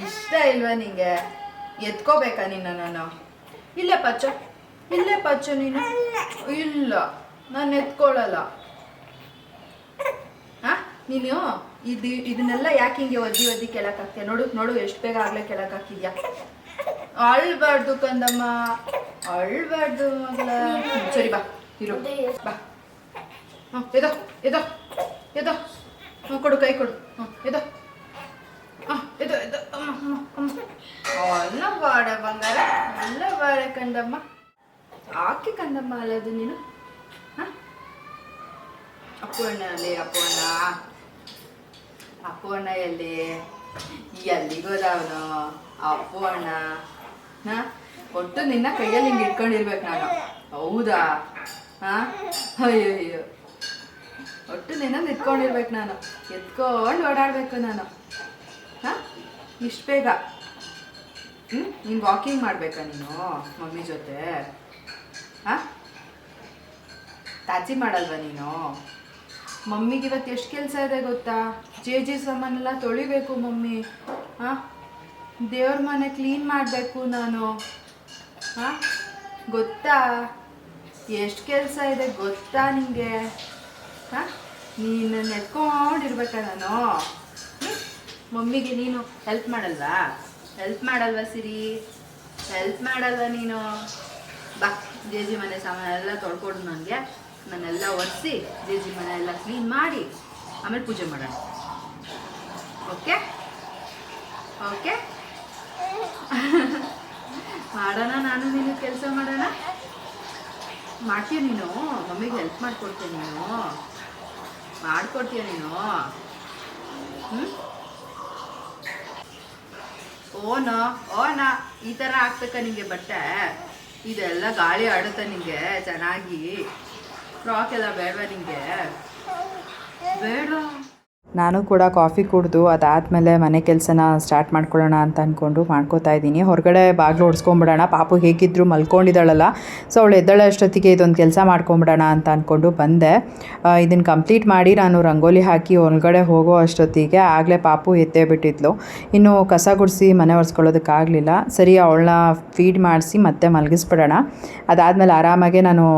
ಇಷ್ಟ ಇಲ್ವಾ? ನಿಂಗೆ ಎತ್ಕೋಬೇಕಾ ನಿನ್ನ? ನಾನು ಇಲ್ಲೇ ಪಚ್ಚು ನೀನು. ಇಲ್ಲ, ನಾನು ಎತ್ಕೊಳ್ಳಲ್ಲ. ನೀನು ಇದನ್ನೆಲ್ಲ ಯಾಕೆ ಹಿಂಗೆ ಒದ್ದಿ ಕೆಳಕಾಕ್ತೀಯ? ನೋಡು ಎಷ್ಟು ಬೇಗ ಆಗ್ಲೇ ಕೆಳಕಾಕಿದ್ಯಾ. ಅಳ್ಬಾರ್ದು ಕಂದಮ್ಮ, ಅಳ್ಬಾರ್ದು ಮಗಳ. ಸರಿ ಬಾ, ಇರು ಬಾ. ಎದೋ ಕೊಡು, ಕೈ ಕೊಡು. ಎದೋ ಅಲ್ಲ ಬಾಡ ಬಂಗಾರ, ಅಲ್ಲ ಬಾಡ ಕಂದಮ್ಮ. ಆಕೆ ಕಂದಮ್ಮ ಅಲ್ಲದು ನೀನು. ಅಪ್ಪು ಅಣ್ಣ ಎಲ್ಲಿಗೋದ ಅವನು? ಅಪ್ಪು ಅಣ್ಣ ಒಟ್ಟು ನಿನ್ನ ಕೈಯಲ್ಲಿ ಹಿಂಗೆ ಇಟ್ಕೊಂಡಿರ್ಬೇಕು ನಾನು. ಹೌದಾ? ಹಾಂ ಅಯ್ಯೋ ಅಯ್ಯೋ ಒಟ್ಟು ನೆನೊಂದು ಎತ್ಕೊಂಡಿರ್ಬೇಕು ನಾನು, ಎತ್ಕೊಂಡು ಓಡಾಡಬೇಕು ನಾನು. ಹಾಂ ಇಷ್ಟು ಬೇಗ ನೀನು ವಾಕಿಂಗ್ ಮಾಡಬೇಕಾ ನೀನು ಮಮ್ಮಿ ಜೊತೆ? ಹಾಂ ತಾಜಿ ಮಾಡಲ್ವಾ ನೀನು? ಮಮ್ಮಿಗೆ ಇವತ್ತು ಎಷ್ಟು ಕೆಲಸ ಇದೆ ಗೊತ್ತಾ? ಜೆ ಸಾಮಾನೆಲ್ಲ ತೊಳಿಬೇಕು ಮಮ್ಮಿ. ಹಾಂ ದೇವ್ರ ಮನೆ ಕ್ಲೀನ್ ಮಾಡಬೇಕು ನಾನು. ಹಾಂ ಗೊತ್ತಾ ಎಷ್ಟು ಕೆಲಸ ಇದೆ ಗೊತ್ತಾ ನಿನಗೆ? ಹಾಂ ನೀನು ನೆಟ್ಕೊಂಡಿರ್ಬೇಕಾ ನಾನು? ಮಮ್ಮಿಗೆ ನೀನು ಹೆಲ್ಪ್ ಮಾಡಲ್ವಾ ಸಿರಿ? ಹೆಲ್ಪ್ ಮಾಡಲ್ವಾ ನೀನು? ಬಾ ಜೆ ಮನೆ ಸಾಮಾನೆಲ್ಲ ತೊಳ್ಕೊಡು ನನಗೆ, ನಾನೆಲ್ಲ ಒರೆಸಿ ಜೆ ಮನೆ ಎಲ್ಲ ಕ್ಲೀನ್ ಮಾಡಿ ಆಮೇಲೆ ಪೂಜೆ ಮಾಡೋಣ. ಓಕೆ ಓಕೆ ಮಾಡೋಣ. ನಾನು ನೀನು ಕೆಲಸ ಮಾಡೋಣ. ಮಾಡ್ತೀಯ ನೀನು? ಮಮ್ಮಿಗೆ ಹೆಲ್ಪ್ ಮಾಡಿಕೊಡ್ತೀಯ ನೀನು? ಮಾಡಿಕೊಡ್ತೀಯ ನೀನು? ಓನಾ ಈ ಥರ ಹಾಕ್ಬೇಕಾ ನಿಂಗೆ ಬಟ್ಟೆ? ಇದೆಲ್ಲ ಗಾಳಿ ಆಡುತ್ತಾ ನಿಂಗೆ ಚೆನ್ನಾಗಿ? ಫ್ರಾಕ್ ಎಲ್ಲ ಬೇಡವಾ ನಿಂಗೆ? ಬೇಡ. ನಾನು ಕೂಡ ಕಾಫಿ ಕುಡಿದು ಅದಾದಮೇಲೆ ಮನೆ ಕೆಲಸನ ಸ್ಟಾರ್ಟ್ ಮಾಡ್ಕೊಳ್ಳೋಣ ಅಂತ ಅಂದ್ಕೊಂಡು ಮಾಡ್ಕೋತಾ ಇದ್ದೀನಿ. ಹೊರಗಡೆ ಬಾಗಿಲು ಹೊಡ್ಸ್ಕೊಂಬಿಡೋಣ, ಪಾಪು ಹೇಗಿದ್ದರೂ ಮಲ್ಕೊಂಡಿದ್ದಾಳಲ್ಲ, ಸೊ ಅವಳು ಎದ್ದಳ ಅಷ್ಟೊತ್ತಿಗೆ ಇದೊಂದು ಕೆಲಸ ಮಾಡ್ಕೊಂಬಿಡೋಣ ಅಂತ ಅಂದ್ಕೊಂಡು ಬಂದೆ. ಇದನ್ನು ಕಂಪ್ಲೀಟ್ ಮಾಡಿ ನಾನು ರಂಗೋಲಿ ಹಾಕಿ ಒಳಗಡೆ ಹೋಗೋ ಅಷ್ಟೊತ್ತಿಗೆ ಆಗಲೇ ಪಾಪು ಎತ್ತೇ ಬಿಟ್ಟಿದ್ಲು. ಇನ್ನು ಕಸ ಗುಡಿಸಿ ಮನೆ ಒರೆಸ್ಕೊಳ್ಳೋದಕ್ಕಾಗಲಿಲ್ಲ. ಸರಿ ಅವಳನ್ನ ಫೀಡ್ ಮಾಡಿಸಿ ಮತ್ತೆ ಮಲಗಿಸ್ಬಿಡೋಣ, ಅದಾದಮೇಲೆ ಆರಾಮಾಗೆ ನಾನು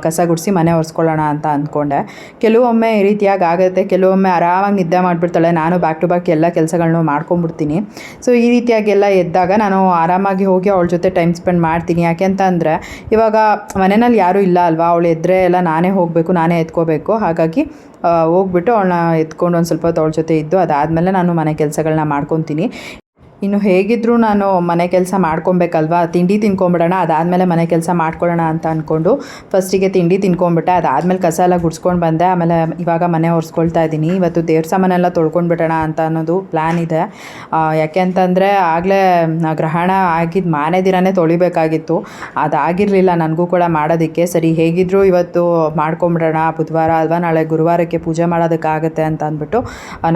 ಕಸ ಗುಡಿಸಿ ಮನೆ ಒರೆಸ್ಕೊಳ್ಳೋಣ ಅಂತ ಅಂದ್ಕೊಂಡೆ. ಕೆಲವೊಮ್ಮೆ ಈ ರೀತಿಯಾಗಿ ಆಗುತ್ತೆ, ಕೆಲವೊಮ್ಮೆ ಆರಾಮಾಗಿ ನಿದ್ದೆ ಮಾಡಿಬಿಡ್ತಾಳೆ. ನಾನು ಬ್ಯಾಕ್ ಟು ಬ್ಯಾಕ್ ಎಲ್ಲ ಕೆಲಸಗಳನ್ನೂ ಮಾಡ್ಕೊಂಡ್ಬಿಡ್ತೀನಿ. ಸೊ ಈ ರೀತಿಯಾಗೆಲ್ಲ ಎದ್ದಾಗ ನಾನು ಆರಾಮಾಗಿ ಹೋಗಿ ಅವಳ ಜೊತೆ ಟೈಮ್ ಸ್ಪೆಂಡ್ ಮಾಡ್ತೀನಿ. ಯಾಕೆಂತ ಅಂದರೆ ಇವಾಗ ಮನೆಯಲ್ಲಿ ಯಾರೂ ಇಲ್ಲ ಅಲ್ವಾ, ಅವಳು ಎದ್ದರೆ ಎಲ್ಲ ನಾನೇ ಹೋಗಬೇಕು, ನಾನೇ ಎತ್ಕೋಬೇಕು. ಹಾಗಾಗಿ ಹೋಗ್ಬಿಟ್ಟು ಅವಳನ್ನ ಎತ್ಕೊಂಡು ಒಂದು ಸ್ವಲ್ಪ ಹೊತ್ತು ಅವಳ ಜೊತೆ ಇದ್ದು ಅದಾದಮೇಲೆ ನಾನು ಮನೆ ಕೆಲಸಗಳನ್ನ ಮಾಡ್ಕೊತೀನಿ. ಇನ್ನು ಹೇಗಿದ್ದರೂ ನಾನು ಮನೆ ಕೆಲಸ ಮಾಡ್ಕೊಬೇಕಲ್ವಾ, ತಿಂಡಿ ತಿನ್ಕೊಂಬಿಡೋಣ, ಅದಾದಮೇಲೆ ಮನೆ ಕೆಲಸ ಮಾಡ್ಕೊಳ್ಳೋಣ ಅಂತ ಅಂದ್ಕೊಂಡು ಫಸ್ಟಿಗೆ ತಿಂಡಿ ತಿನ್ಕೊಂಬಿಟ್ಟೆ. ಅದಾದಮೇಲೆ ಕಸ ಎಲ್ಲ ಗುಡಿಸ್ಕೊಂಡು ಬಂದೆ. ಆಮೇಲೆ ಇವಾಗ ಮನೆ ಒರೆಸ್ಕೊಳ್ತಾ ಇದ್ದೀನಿ. ಇವತ್ತು ದೇವ್ರ ಸಾಮಾನೆಲ್ಲ ತೊಳ್ಕೊಂಡ್ಬಿಡೋಣ ಅಂತ ಅನ್ನೋದು ಪ್ಲ್ಯಾನ್ ಇದೆ. ಯಾಕೆ ಅಂತಂದರೆ ಆಗಲೇ ಗ್ರಹಣ ಆಗಿದ್ದು ಮಾರನೇ ದಿನವೇ ತೊಳಿಬೇಕಾಗಿತ್ತು, ಅದಾಗಿರಲಿಲ್ಲ ನನಗೂ ಕೂಡ ಮಾಡೋದಕ್ಕೆ. ಸರಿ ಹೇಗಿದ್ದರೂ ಇವತ್ತು ಮಾಡ್ಕೊಂಬಿಡೋಣ, ಬುಧವಾರ ಅಲ್ವಾ, ನಾಳೆ ಗುರುವಾರಕ್ಕೆ ಪೂಜೆ ಮಾಡೋದಕ್ಕಾಗತ್ತೆ ಅಂತ ಅಂದ್ಬಿಟ್ಟು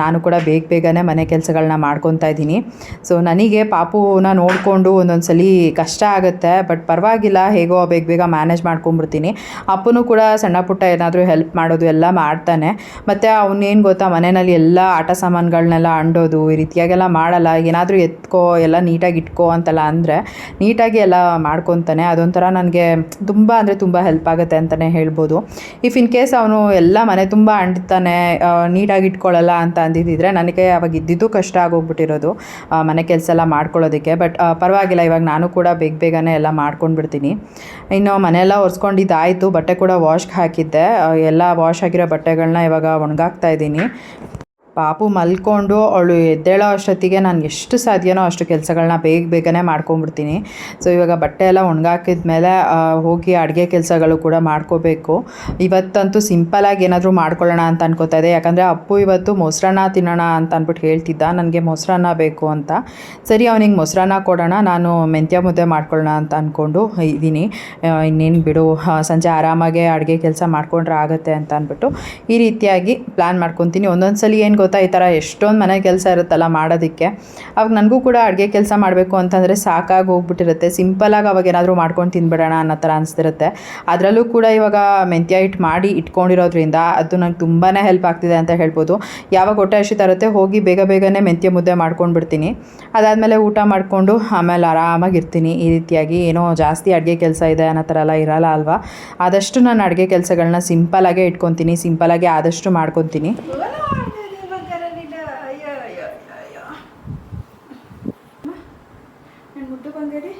ನಾನು ಕೂಡ ಬೇಗನೆ ಮನೆ ಕೆಲಸಗಳನ್ನ ಮಾಡ್ಕೊತಾ ಇದ್ದೀನಿ. ಸೊ ನನಗೆ ಪಾಪುನ ನೋಡಿಕೊಂಡು ಒಂದೊಂದು ಸಲ ಕಷ್ಟ ಆಗುತ್ತೆ, ಬಟ್ ಪರವಾಗಿಲ್ಲ, ಹೇಗೋ ಬೇಗ ಮ್ಯಾನೇಜ್ ಮಾಡ್ಕೊಂಬಿಡ್ತೀನಿ. ಅಪ್ಪನೂ ಕೂಡ ಸಣ್ಣ ಪುಟ್ಟ ಏನಾದರೂ ಹೆಲ್ಪ್ ಮಾಡೋದು ಎಲ್ಲ ಮಾಡ್ತಾನೆ. ಮತ್ತು ಅವನೇನು ಗೊತ್ತಾ, ಮನೆಯಲ್ಲಿ ಎಲ್ಲ ಆಟ ಸಾಮಾನುಗಳನ್ನೆಲ್ಲ ಅಂಡೋದು ಈ ರೀತಿಯಾಗೆಲ್ಲ ಮಾಡಲ್ಲ. ಏನಾದರೂ ಎತ್ಕೋ, ಎಲ್ಲ ನೀಟಾಗಿ ಇಟ್ಕೋ ಅಂತೆಲ್ಲ ಅಂದರೆ ನೀಟಾಗಿ ಎಲ್ಲ ಮಾಡ್ಕೊತಾನೆ. ಅದೊಂಥರ ನನಗೆ ತುಂಬ ಹೆಲ್ಪ್ ಆಗುತ್ತೆ ಅಂತಲೇ ಹೇಳ್ಬೋದು. ಇಫ್ ಇನ್ ಕೇಸ್ ಅವನು ಎಲ್ಲ ಮನೆ ತುಂಬ ಅಂಡ್ತಾನೆ, ನೀಟಾಗಿ ಇಟ್ಕೊಳ್ಳಲ್ಲ ಅಂತ ಅಂದಿದ್ದಿದ್ರೆ ನನಗೆ ಅವಾಗ ಇದ್ದಿದ್ದು ಕಷ್ಟ ಆಗೋಗ್ಬಿಟ್ಟಿರೋದು ಮನೆ ಕೆಲಸ ಎಲ್ಲ ಮಾಡ್ಕೊಳ್ಳೋದಕ್ಕೆ. ಬಟ್ ಪರವಾಗಿಲ್ಲ, ಇವಾಗ ನಾನು ಕೂಡ ಬೇಗನೆ ಎಲ್ಲ ಮಾಡ್ಕೊಂಡು ಬಿಡ್ತೀನಿ. ಇನ್ನು ಮನೆಯೆಲ್ಲ ಒರೆಸ್ಕೊಂಡಿದ್ದಾಯಿತು, ಬಟ್ಟೆ ಕೂಡ ವಾಶ್ಗೆ ಹಾಕಿದ್ದೆ. ಎಲ್ಲ ವಾಶ್ ಆಗಿರೋ ಬಟ್ಟೆಗಳನ್ನ ಇವಾಗ ಒಣಗಾಕ್ತಾ ಇದ್ದೀನಿ. ಪಾಪು ಮಲ್ಕೊಂಡು ಅವಳು ಎದ್ದೇಳೋ ಅಷ್ಟೊತ್ತಿಗೆ ನಾನು ಎಷ್ಟು ಸಾಧ್ಯನೋ ಅಷ್ಟು ಕೆಲಸಗಳನ್ನ ಬೇಗನೆ ಮಾಡ್ಕೊಂಬಿಡ್ತೀನಿ. ಸೊ ಇವಾಗ ಬಟ್ಟೆ ಎಲ್ಲ ಒಣಗಾಕಿದ್ಮೇಲೆ ಹೋಗಿ ಅಡುಗೆ ಕೆಲಸಗಳು ಕೂಡ ಮಾಡ್ಕೋಬೇಕು. ಇವತ್ತಂತೂ ಸಿಂಪಲಾಗಿ ಏನಾದರೂ ಮಾಡ್ಕೊಳ್ಳೋಣ ಅಂತ ಅನ್ಕೋತಾ ಇದೆ. ಯಾಕಂದರೆ ಅಪ್ಪು ಇವತ್ತು ಮೊಸರನ್ನ ತಿನ್ನೋಣ ಅಂತ ಅಂದ್ಬಿಟ್ಟು ಹೇಳ್ತಿದ್ದ, ನನಗೆ ಮೊಸರನ್ನ ಬೇಕು ಅಂತ. ಸರಿ ಅವನಿಗೆ ಮೊಸರನ್ನ ಕೊಡೋಣ, ನಾನು ಮೆಂತ್ಯ ಮುದ್ದೆ ಮಾಡ್ಕೊಳ್ಳೋಣ ಅಂತ ಅಂದ್ಕೊಂಡು ಇದ್ದೀನಿ. ಇನ್ನೇನು ಬಿಡು, ಸಂಜೆ ಆರಾಮಾಗೆ ಅಡುಗೆ ಕೆಲಸ ಮಾಡ್ಕೊಂಡ್ರೆ ಆಗುತ್ತೆ ಅಂತ ಅಂದ್ಬಿಟ್ಟು ಈ ರೀತಿಯಾಗಿ ಪ್ಲ್ಯಾನ್ ಮಾಡ್ಕೊತೀನಿ. ಒಂದೊಂದು ಸಲ ಏನು ಗೊತ್ತಾ, ಈ ಥರ ಎಷ್ಟೊಂದು ಮನೆ ಕೆಲಸ ಇರುತ್ತಲ್ಲ ಮಾಡೋದಕ್ಕೆ, ಅವಾಗ ನನಗೂ ಕೂಡ ಅಡುಗೆ ಕೆಲಸ ಮಾಡಬೇಕು ಅಂತಂದರೆ ಸಾಕಾಗಿ ಹೋಗ್ಬಿಟ್ಟಿರುತ್ತೆ. ಸಿಂಪಲಾಗಿ ಅವಾಗ ಏನಾದರೂ ಮಾಡ್ಕೊಂಡು ತಿನ್ಬಿಡೋಣ ಅನ್ನೋ ಥರ ಅನಿಸ್ತಿರುತ್ತೆ. ಅದರಲ್ಲೂ ಕೂಡ ಇವಾಗ ಮೆಂತ್ಯ ಹಿಟ್ಟು ಮಾಡಿ ಇಟ್ಕೊಂಡಿರೋದ್ರಿಂದ ಅದು ನಂಗೆ ತುಂಬಾ ಹೆಲ್ಪ್ ಆಗ್ತಿದೆ ಅಂತ ಹೇಳ್ಬೋದು. ಯಾವಾಗ ಹೊಟ್ಟೆ ಹಸಿತಾ ಇರುತ್ತೆ ಹೋಗಿ ಬೇಗನೆ ಮೆಂತ್ಯ ಮುದ್ದೆ ಮಾಡ್ಕೊಂಡ್ಬಿಡ್ತೀನಿ. ಅದಾದಮೇಲೆ ಊಟ ಮಾಡಿಕೊಂಡು ಆಮೇಲೆ ಆರಾಮಾಗಿರ್ತೀನಿ. ಈ ರೀತಿಯಾಗಿ ಏನೋ ಜಾಸ್ತಿ ಅಡುಗೆ ಕೆಲಸ ಇದೆ ಅನ್ನೋ ಥರ ಎಲ್ಲ ಇರಲ್ಲ ಅಲ್ವಾ. ಆದಷ್ಟು ನಾನು ಅಡುಗೆ ಕೆಲಸಗಳನ್ನ ಸಿಂಪಲಾಗೇ ಇಟ್ಕೊತೀನಿ, ಸಿಂಪಲಾಗಿ ಆದಷ್ಟು ಮಾಡ್ಕೊತೀನಿ. ಮುದ್ದು ಬಂಗಾರಿ,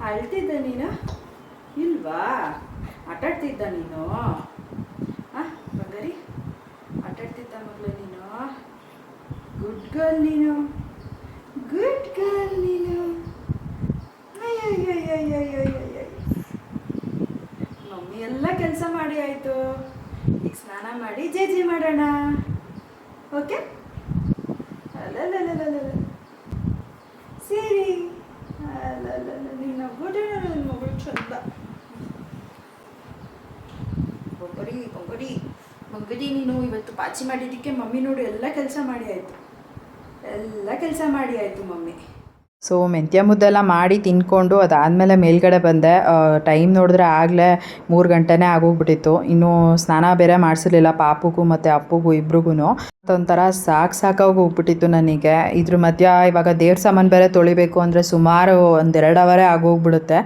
ಅಳ್ತಿದ್ದ ನೀನು ಇಲ್ವಾ? ಆಟಾಡ್ತಿದ್ದ ನೀನು? ಬಂಗಾರಿ ಆಟಾಡ್ತಿದ್ದ ಮಗಳು ನೀನು? ಗುಡ್ ಗರ್ಲ್ ನೀನು, ಗುಡ್ ಗರ್ಲ್ ನೀನು. ಮಮ್ಮಿ ಎಲ್ಲ ಕೆಲಸ ಮಾಡಿ ಆಯಿತು. ಈಗ ಸ್ನಾನ ಮಾಡಿ ಜೆ ಮಾಡೋಣ. ಓಕೆ? ಅಲ್ಲ ಸರಿ, ನಿನ್ನ ಮಗಳು ಚಂದ. ಇವತ್ತು ಪಾಚಿ ಮಾಡಿದ್ದಕ್ಕೆ ಮಮ್ಮಿ ನೋಡು ಎಲ್ಲ ಕೆಲಸ ಮಾಡಿ ಆಯಿತು ಮಮ್ಮಿ. ಸೊ ಮೆಂತ್ಯ ಮುದ್ದೆಲ್ಲ ಮಾಡಿ ತಿಂದ್ಕೊಂಡು ಅದಾದಮೇಲೆ ಮೇಲ್ಗಡೆ ಬಂದೆ. ಟೈಮ್ ನೋಡಿದ್ರೆ ಆಗಲೇ 3 ಗಂಟೆನೇ ಆಗೋಗ್ಬಿಟ್ಟಿತ್ತು. ಇನ್ನೂ ಸ್ನಾನ ಬೇರೆ ಮಾಡಿಸಿರ್ಲಿಲ್ಲ ಪಾಪುಗೂ ಮತ್ತು ಅಪ್ಪುಗೂ ಇಬ್ರಿಗೂ. ಒಂಥರ ಸಾಕಾಗಿ ಹೋಗ್ಬಿಟ್ಟಿತ್ತು ನನಗೆ. ಇದ್ರ ಮಧ್ಯ ಇವಾಗ ದೇವ್ರ ಸಾಮಾನು ಬೇರೆ ತೊಳಿಬೇಕು ಅಂದರೆ ಸುಮಾರು 1-2 ಅವರೇ ಆಗೋಗ್ಬಿಡುತ್ತೆ.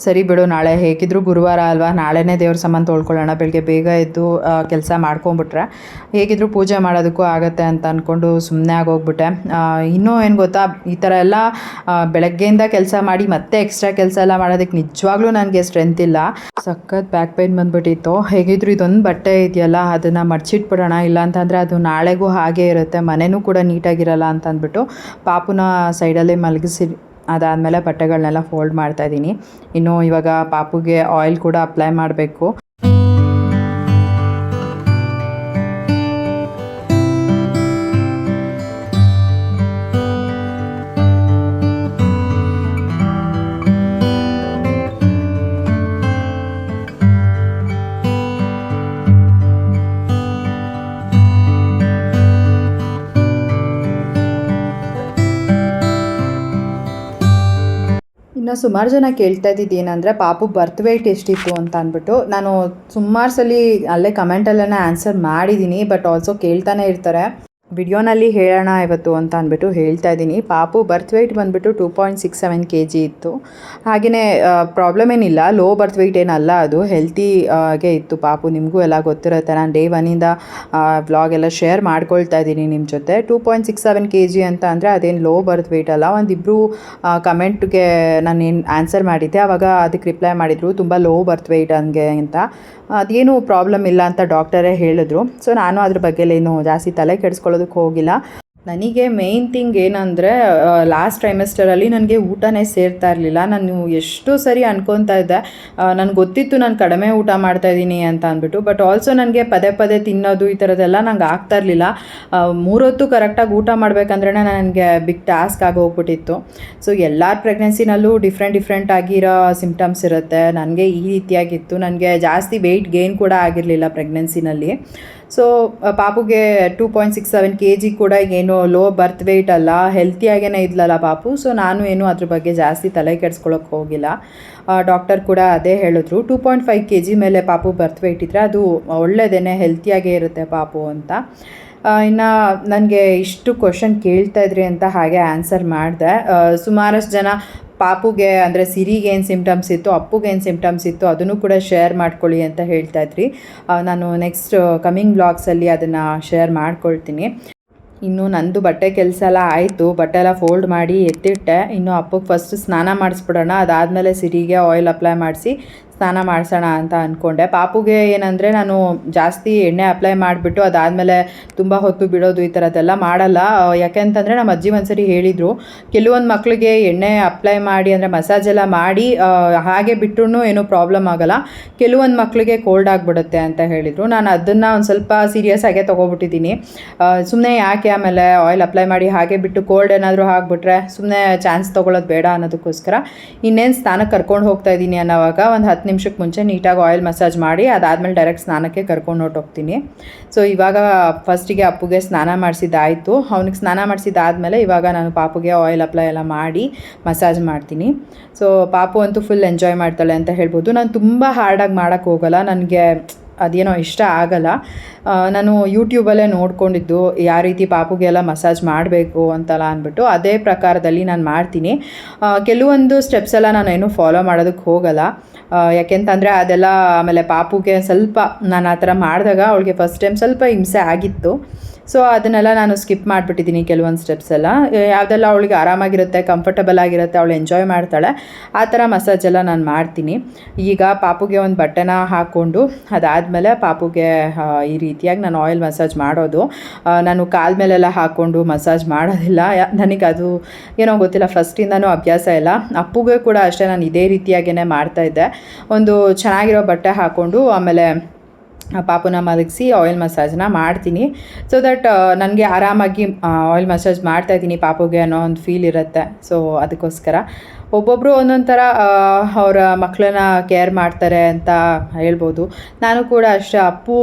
ಸರಿ ಬಿಡು, ನಾಳೆ ಹೇಗಿದ್ರು ಗುರುವಾರ ಅಲ್ವಾ, ನಾಳೆನೇ ದೇವ್ರ ಸಾಮಾನು ತೊಳ್ಕೊಳ್ಳೋಣ, ಬೆಳಗ್ಗೆ ಬೇಗ ಎದ್ದು ಕೆಲಸ ಮಾಡ್ಕೊಂಬಿಟ್ರೆ ಹೇಗಿದ್ರು ಪೂಜೆ ಮಾಡೋದಕ್ಕೂ ಆಗುತ್ತೆ ಅಂತ ಅಂದ್ಕೊಂಡು ಸುಮ್ಮನೆ ಆಗೋಗ್ಬಿಟ್ಟೆ. ಇನ್ನೂ ಏನು ಗೊತ್ತಾ, ಈ ಥರ ಎಲ್ಲ ಬೆಳಗ್ಗೆಯಿಂದ ಕೆಲಸ ಮಾಡಿ ಮತ್ತೆ ಎಕ್ಸ್ಟ್ರಾ ಕೆಲಸ ಎಲ್ಲ ಮಾಡೋದಕ್ಕೆ ನಿಜವಾಗ್ಲೂ ನನಗೆ ಸ್ಟ್ರೆಂತ್ ಇಲ್ಲ. ಸಖತ್ ಬ್ಯಾಕ್ ಪೈನ್ ಬಂದುಬಿಟ್ಟಿತ್ತು. ಹೇಗಿದ್ರು ಇದೊಂದು ಬಟ್ಟೆ ಇದೆಯಲ್ಲ ಅದನ್ನು ಮಡ್ಚಿಟ್ಬಿಡೋಣ, ಇಲ್ಲಾಂತಂದರೆ ಅದು ನಾಳೆಗೂ ಹಾಗೇ ಇರುತ್ತೆ, ಮನೆಯೂ ಕೂಡ ನೀಟಾಗಿರಲ್ಲ ಅಂತ ಅಂದ್ಬಿಟ್ಟು ಪಾಪುನ ಸೈಡಲ್ಲೇ ಮಲಗಿಸಿ ಅದಾದಮೇಲೆ ಬಟ್ಟೆಗಳನ್ನೆಲ್ಲ ಫೋಲ್ಡ್ ಮಾಡ್ತಾಯಿದ್ದೀನಿ. ಇನ್ನು ಇವಾಗ ಪಾಪುಗೆ ಆಯಿಲ್ ಕೂಡ ಅಪ್ಲೈ ಮಾಡಬೇಕು. ಇನ್ನು ಸುಮಾರು ಜನ ಕೇಳ್ತಾ ಇದ್ದಿದ್ದು ಏನಂದರೆ ಪಾಪು ಬರ್ತ್ ವೆಯ್ಟ್ ಎಷ್ಟಿತ್ತು ಅಂತ ಅಂದ್ಬಿಟ್ಟು. ನಾನು ಸುಮಾರು ಸಲ ಅಲ್ಲೇ ಕಮೆಂಟಲ್ಲೇ ಆನ್ಸರ್ ಮಾಡಿದ್ದೀನಿ, ಬಟ್ ಆಲ್ಸೋ ಕೇಳ್ತಾನೆ ಇರ್ತಾರೆ. ವಿಡಿಯೋನಲ್ಲಿ ಹೇಳೋಣ ಇವತ್ತು ಅಂತ ಅಂದ್ಬಿಟ್ಟು ಹೇಳ್ತಾ ಇದ್ದೀನಿ. ಪಾಪು ಬರ್ತ್ ವೆಯ್ಟ್ ಬಂದುಬಿಟ್ಟು 2.67 kg ಇತ್ತು. ಹಾಗೆಯೇ ಪ್ರಾಬ್ಲಮ್ ಏನಿಲ್ಲ, ಲೋ ಬರ್ತ್ ವೆಯ್ಟ್ ಏನಲ್ಲ, ಅದು ಹೆಲ್ತಿಗೆ ಇತ್ತು ಪಾಪು. ನಿಮಗೂ ಎಲ್ಲ ಗೊತ್ತಿರುತ್ತೆ, ನಾನು ಡೇ 1ಇಂದ ವ್ಲಾಗ್ ಎಲ್ಲ ಶೇರ್ ಮಾಡ್ಕೊಳ್ತಾ ಇದ್ದೀನಿ ನಿಮ್ಮ ಜೊತೆ. 2.67 kg ಅಂತ ಅಂದರೆ ಅದೇನು ಲೋ ಬರ್ತ್ ವೆಯ್ಟ್ ಅಲ್ಲ. ಒಂದಿಬ್ಬರು ಕಮೆಂಟ್ಗೆ ನಾನು ಏನು ಆನ್ಸರ್ ಮಾಡಿದ್ದೆ, ಆವಾಗ ಅದಕ್ಕೆ ರಿಪ್ಲೈ ಮಾಡಿದರು ತುಂಬ ಲೋ ಬರ್ತ್ ವೆಯ್ಟ್ ಹಂಗೆ ಅಂತ. ಅದೇನು ಪ್ರಾಬ್ಲಮ್ ಇಲ್ಲ ಅಂತ ಡಾಕ್ಟರೇ ಹೇಳಿದ್ರು. ಸೊ ನಾನು ಅದ್ರ ಬಗ್ಗೆ ಏನು ಜಾಸ್ತಿ ತಲೆ ಕೆಡಿಸ್ಕೊಳ್ಳೋದಕ್ಕೆ ಹೋಗಿಲ್ಲ. ನನಗೆ ಮೇಯ್ನ್ ಥಿಂಗ್ ಏನಂದರೆ ಲಾಸ್ಟ್ ಟ್ರೈಮೆಸ್ಟರಲ್ಲಿ ನನಗೆ ಊಟನೇ ಸೇರ್ತಾ ಇರಲಿಲ್ಲ. ನಾನು ಎಷ್ಟು ಸರಿ ಅನ್ಕೊತಾ ಇದ್ದೆ, ನನಗೆ ಗೊತ್ತಿತ್ತು ನಾನು ಕಡಿಮೆ ಊಟ ಮಾಡ್ತಾಯಿದ್ದೀನಿ ಅಂತ ಅಂದ್ಬಿಟ್ಟು, ಬಟ್ ಆಲ್ಸೋ ನನಗೆ ಪದೇ ಪದೇ ತಿನ್ನೋದು ಈ ಥರದ್ದೆಲ್ಲ ನಂಗೆ ಆಗ್ತಾ ಇರಲಿಲ್ಲ. 3 ಹೊತ್ತು ಕರೆಕ್ಟಾಗಿ ಊಟ ಮಾಡಬೇಕಂದ್ರೆ ನನಗೆ ಬಿಗ್ ಟಾಸ್ಕ್ ಆಗೋಗ್ಬಿಟ್ಟಿತ್ತು. ಸೊ ಎಲ್ಲರ ಪ್ರೆಗ್ನೆನ್ಸಿನಲ್ಲೂ ಡಿಫ್ರೆಂಟ್ ಆಗಿರೋ ಸಿಮ್ಟಮ್ಸ್ ಇರುತ್ತೆ. ನನಗೆ ಈ ರೀತಿಯಾಗಿತ್ತು. ನನಗೆ ಜಾಸ್ತಿ ವೆಯ್ಟ್ ಗೇನ್ ಕೂಡ ಆಗಿರಲಿಲ್ಲ ಪ್ರೆಗ್ನೆನ್ಸಿನಲ್ಲಿ. ಸೊ ಪಾಪುಗೆ 2.67 kg ಕೂಡ ಏನು ಲೋ ಬರ್ತ್ ವೆಯ್ಟ್ ಅಲ್ಲ, ಹೆಲ್ತಿಯಾಗೇ ಇದ್ಲಲ್ಲ ಪಾಪು. ಸೊ ನಾನು ಏನು ಅದ್ರ ಬಗ್ಗೆ ಜಾಸ್ತಿ ತಲೆ ಕೆಡಿಸ್ಕೊಳ್ಳೋಕೆ ಹೋಗಿಲ್ಲ. ಡಾಕ್ಟರ್ ಕೂಡ ಅದೇ ಹೇಳಿದ್ರು, 2.5 kg ಮೇಲೆ ಪಾಪು ಬರ್ತ್ ವೆಯ್ಟ್ ಇದ್ದರೆ ಅದು ಒಳ್ಳೆಯದೇ, ಹೆಲ್ತಿಯಾಗೇ ಇರುತ್ತೆ ಪಾಪು ಅಂತ. ಇನ್ನು ನನಗೆ ಇಷ್ಟು ಕ್ವಶನ್ ಕೇಳ್ತಾಯಿದ್ರಿ ಅಂತ ಹಾಗೆ ಆನ್ಸರ್ ಮಾಡಿದೆ. ಸುಮಾರಷ್ಟು ಜನ ಪಾಪುಗೆ ಅಂದರೆ ಸಿರಿಗೆ ಏನು ಸಿಮ್ಟಮ್ಸ್ ಇತ್ತು, ಅಪ್ಪುಗೆ ಏನು ಸಿಮ್ಟಮ್ಸ್ ಇತ್ತು ಅದನ್ನು ಕೂಡ ಶೇರ್ ಮಾಡ್ಕೊಳ್ಳಿ ಅಂತ ಹೇಳ್ತಾಯಿದ್ರಿ. ನಾನು ನೆಕ್ಸ್ಟ್ ಕಮಿಂಗ್ ಬ್ಲಾಗ್ಸಲ್ಲಿ ಅದನ್ನು ಶೇರ್ ಮಾಡ್ಕೊಳ್ತೀನಿ. ಇನ್ನು ನಂದು ಬಟ್ಟೆ ಕೆಲಸ ಎಲ್ಲ ಆಯಿತು, ಬಟ್ಟೆ ಎಲ್ಲ ಫೋಲ್ಡ್ ಮಾಡಿ ಎತ್ತಿಟ್ಟೆ. ಇನ್ನು ಅಪ್ಪಗೆ ಫಸ್ಟ್ ಸ್ನಾನ ಮಾಡಿಸ್ಬಿಡೋಣ, ಅದಾದಮೇಲೆ ಸಿರಿಗೆ ಆಯಿಲ್ ಅಪ್ಲೈ ಮಾಡಿಸಿ ಸ್ನಾನ ಮಾಡಿಸೋಣ ಅಂತ ಅಂದ್ಕೊಂಡೆ. ಪಾಪುಗೆ ಏನಂದರೆ ನಾನು ಜಾಸ್ತಿ ಎಣ್ಣೆ ಅಪ್ಲೈ ಮಾಡಿಬಿಟ್ಟು ಅದಾದಮೇಲೆ ತುಂಬ ಹೊತ್ತು ಬಿಡೋದು ಈ ಥರದ್ದೆಲ್ಲ ಮಾಡಲ್ಲ. ಯಾಕೆಂತಂದರೆ ನಮ್ಮ ಅಜ್ಜಿ ಒಂದ್ಸರಿ ಹೇಳಿದರು, ಕೆಲವೊಂದು ಮಕ್ಕಳಿಗೆ ಎಣ್ಣೆ ಅಪ್ಲೈ ಮಾಡಿ ಅಂದರೆ ಮಸಾಜ್ ಎಲ್ಲ ಮಾಡಿ ಹಾಗೆ ಬಿಟ್ಟರು ಏನೂ ಪ್ರಾಬ್ಲಮ್ ಆಗೋಲ್ಲ, ಕೆಲವೊಂದು ಮಕ್ಕಳಿಗೆ ಕೋಲ್ಡ್ ಆಗಿಬಿಡುತ್ತೆ ಅಂತ ಹೇಳಿದರು. ನಾನು ಅದನ್ನು ಒಂದು ಸ್ವಲ್ಪ ಸೀರಿಯಸ್ ಆಗೇ ತೊಗೊಬಿಟ್ಟಿದ್ದೀನಿ. ಸುಮ್ಮನೆ ಯಾಕೆ ಆಮೇಲೆ ಆಯಿಲ್ ಅಪ್ಲೈ ಮಾಡಿ ಹಾಗೆ ಬಿಟ್ಟು ಕೋಲ್ಡ್ ಏನಾದರೂ ಆಗಿಬಿಟ್ರೆ ಸುಮ್ಮನೆ ಚಾನ್ಸ್ ತೊಗೊಳ್ಳೋದು ಬೇಡ ಅನ್ನೋದಕ್ಕೋಸ್ಕರ ಇನ್ನೇನು ಸ್ನಾನಕ್ಕೆ ಕರ್ಕೊಂಡು ಹೋಗ್ತಾ ಇದ್ದೀನಿ ಅನ್ನೋವಾಗ ಒಂದು 10 ನಿಮಿಷಕ್ಕೆ ಮುಂಚೆ ನೀಟಾಗಿ ಆಯಿಲ್ ಮಸಾಜ್ ಮಾಡಿ ಅದಾದಮೇಲೆ ಡೈರೆಕ್ಟ್ ಸ್ನಾನಕ್ಕೆ ಕರ್ಕೊಂಡು ಹೊರಟೋಗ್ತೀನಿ. ಸೊ ಇವಾಗ ಫಸ್ಟಿಗೆ ಅಪ್ಪುಗೆ ಸ್ನಾನ ಮಾಡಿಸಿದ್ದಾಯಿತು. ಅವನಿಗೆ ಸ್ನಾನ ಮಾಡಿಸಿದ್ದಾದಮೇಲೆ ಇವಾಗ ನಾನು ಪಾಪುಗೆ ಆಯಿಲ್ ಅಪ್ಲೈ ಎಲ್ಲ ಮಾಡಿ ಮಸಾಜ್ ಮಾಡ್ತೀನಿ. ಸೊ ಪಾಪು ಅಂತೂ ಫುಲ್ ಎಂಜಾಯ್ ಮಾಡ್ತಾಳೆ ಅಂತ ಹೇಳ್ಬೋದು. ನಾನು ತುಂಬ ಹಾರ್ಡಾಗಿ ಮಾಡೋಕ್ಕೆ ಹೋಗಲ್ಲ, ನನಗೆ ಅದೇನೋ ಇಷ್ಟ ಆಗಲ್ಲ. ನಾನು ಯೂಟ್ಯೂಬಲ್ಲೇ ನೋಡ್ಕೊಂಡಿದ್ದು ಯಾವ ರೀತಿ ಪಾಪುಗೆಲ್ಲ ಮಸಾಜ್ ಮಾಡಬೇಕು ಅಂತಲ್ಲ ಅಂದ್ಬಿಟ್ಟು ಅದೇ ಪ್ರಕಾರದಲ್ಲಿ ನಾನು ಮಾಡ್ತೀನಿ. ಕೆಲವೊಂದು ಸ್ಟೆಪ್ಸ್ ಎಲ್ಲ ನಾನು ಏನೂ ಫಾಲೋ ಮಾಡೋದಕ್ಕೆ ಹೋಗಲ್ಲ. ಯಾಕೆಂತಂದರೆ ಅದೆಲ್ಲ ಆಮೇಲೆ ಪಾಪುಗೆ ಸ್ವಲ್ಪ ನಾನು ಆ ಥರ ಮಾಡಿದಾಗ ಅವಳಿಗೆ ಫಸ್ಟ್ ಟೈಮ್ ಸ್ವಲ್ಪ ಹಿಂಸೆ ಆಗಿತ್ತು. ಸೊ ಅದನ್ನೆಲ್ಲ ನಾನು ಸ್ಕಿಪ್ ಮಾಡಿಬಿಟ್ಟಿದ್ದೀನಿ ಕೆಲವೊಂದು ಸ್ಟೆಪ್ಸ್ ಎಲ್ಲ. ಯಾವುದೆಲ್ಲ ಅವಳಿಗೆ ಆರಾಮಾಗಿರುತ್ತೆ, ಕಂಫರ್ಟಬಲ್ ಆಗಿರುತ್ತೆ, ಅವಳು ಎಂಜಾಯ್ ಮಾಡ್ತಾಳೆ ಆ ಥರ ಮಸಾಜ್ ಎಲ್ಲ ನಾನು ಮಾಡ್ತೀನಿ. ಈಗ ಪಾಪುಗೆ ಒಂದು ಬಟ್ಟೆನ ಹಾಕ್ಕೊಂಡು ಅದಾದಮೇಲೆ ಪಾಪುಗೆ ಈ ರೀತಿಯಾಗಿ ನಾನು ಆಯಿಲ್ ಮಸಾಜ್ ಮಾಡೋದು. ನಾನು ಕಾಲ ಮೇಲೆಲ್ಲ ಹಾಕ್ಕೊಂಡು ಮಸಾಜ್ ಮಾಡೋದಿಲ್ಲ, ನನಗೆ ಅದು ಏನೋ ಗೊತ್ತಿಲ್ಲ, ಫಸ್ಟಿಂದನೂ ಅಭ್ಯಾಸ ಇಲ್ಲ. ಅಪ್ಪುಗೆ ಕೂಡ ಅಷ್ಟೇ ನಾನು ಇದೇ ರೀತಿಯಾಗೇ ಮಾಡ್ತಾಯಿದ್ದೆ. ಒಂದು ಚೆನ್ನಾಗಿರೋ ಬಟ್ಟೆ ಹಾಕ್ಕೊಂಡು ಆಮೇಲೆ ಪಾಪುನ ಮಲಗಿಸಿ ಆಯಿಲ್ ಮಸಾಜ್ನ ಮಾಡ್ತೀನಿ. ಸೊ ದಟ್ ನನಗೆ ಆರಾಮಾಗಿ ಆಯಿಲ್ ಮಸಾಜ್ ಮಾಡ್ತಾಯಿದ್ದೀನಿ ಪಾಪುಗೆ ಅನ್ನೋ ಒಂದು ಫೀಲ್ ಇರುತ್ತೆ. ಸೊ ಅದಕ್ಕೋಸ್ಕರ ಒಬ್ಬೊಬ್ಬರು ಒಂದೊಂದು ಥರ ಅವರ ಮಕ್ಕಳನ್ನ ಕೇರ್ ಮಾಡ್ತಾರೆ ಅಂತ ಹೇಳ್ಬೋದು. ನಾನು ಕೂಡ ಅಷ್ಟೇ, ಅಪ್ಪು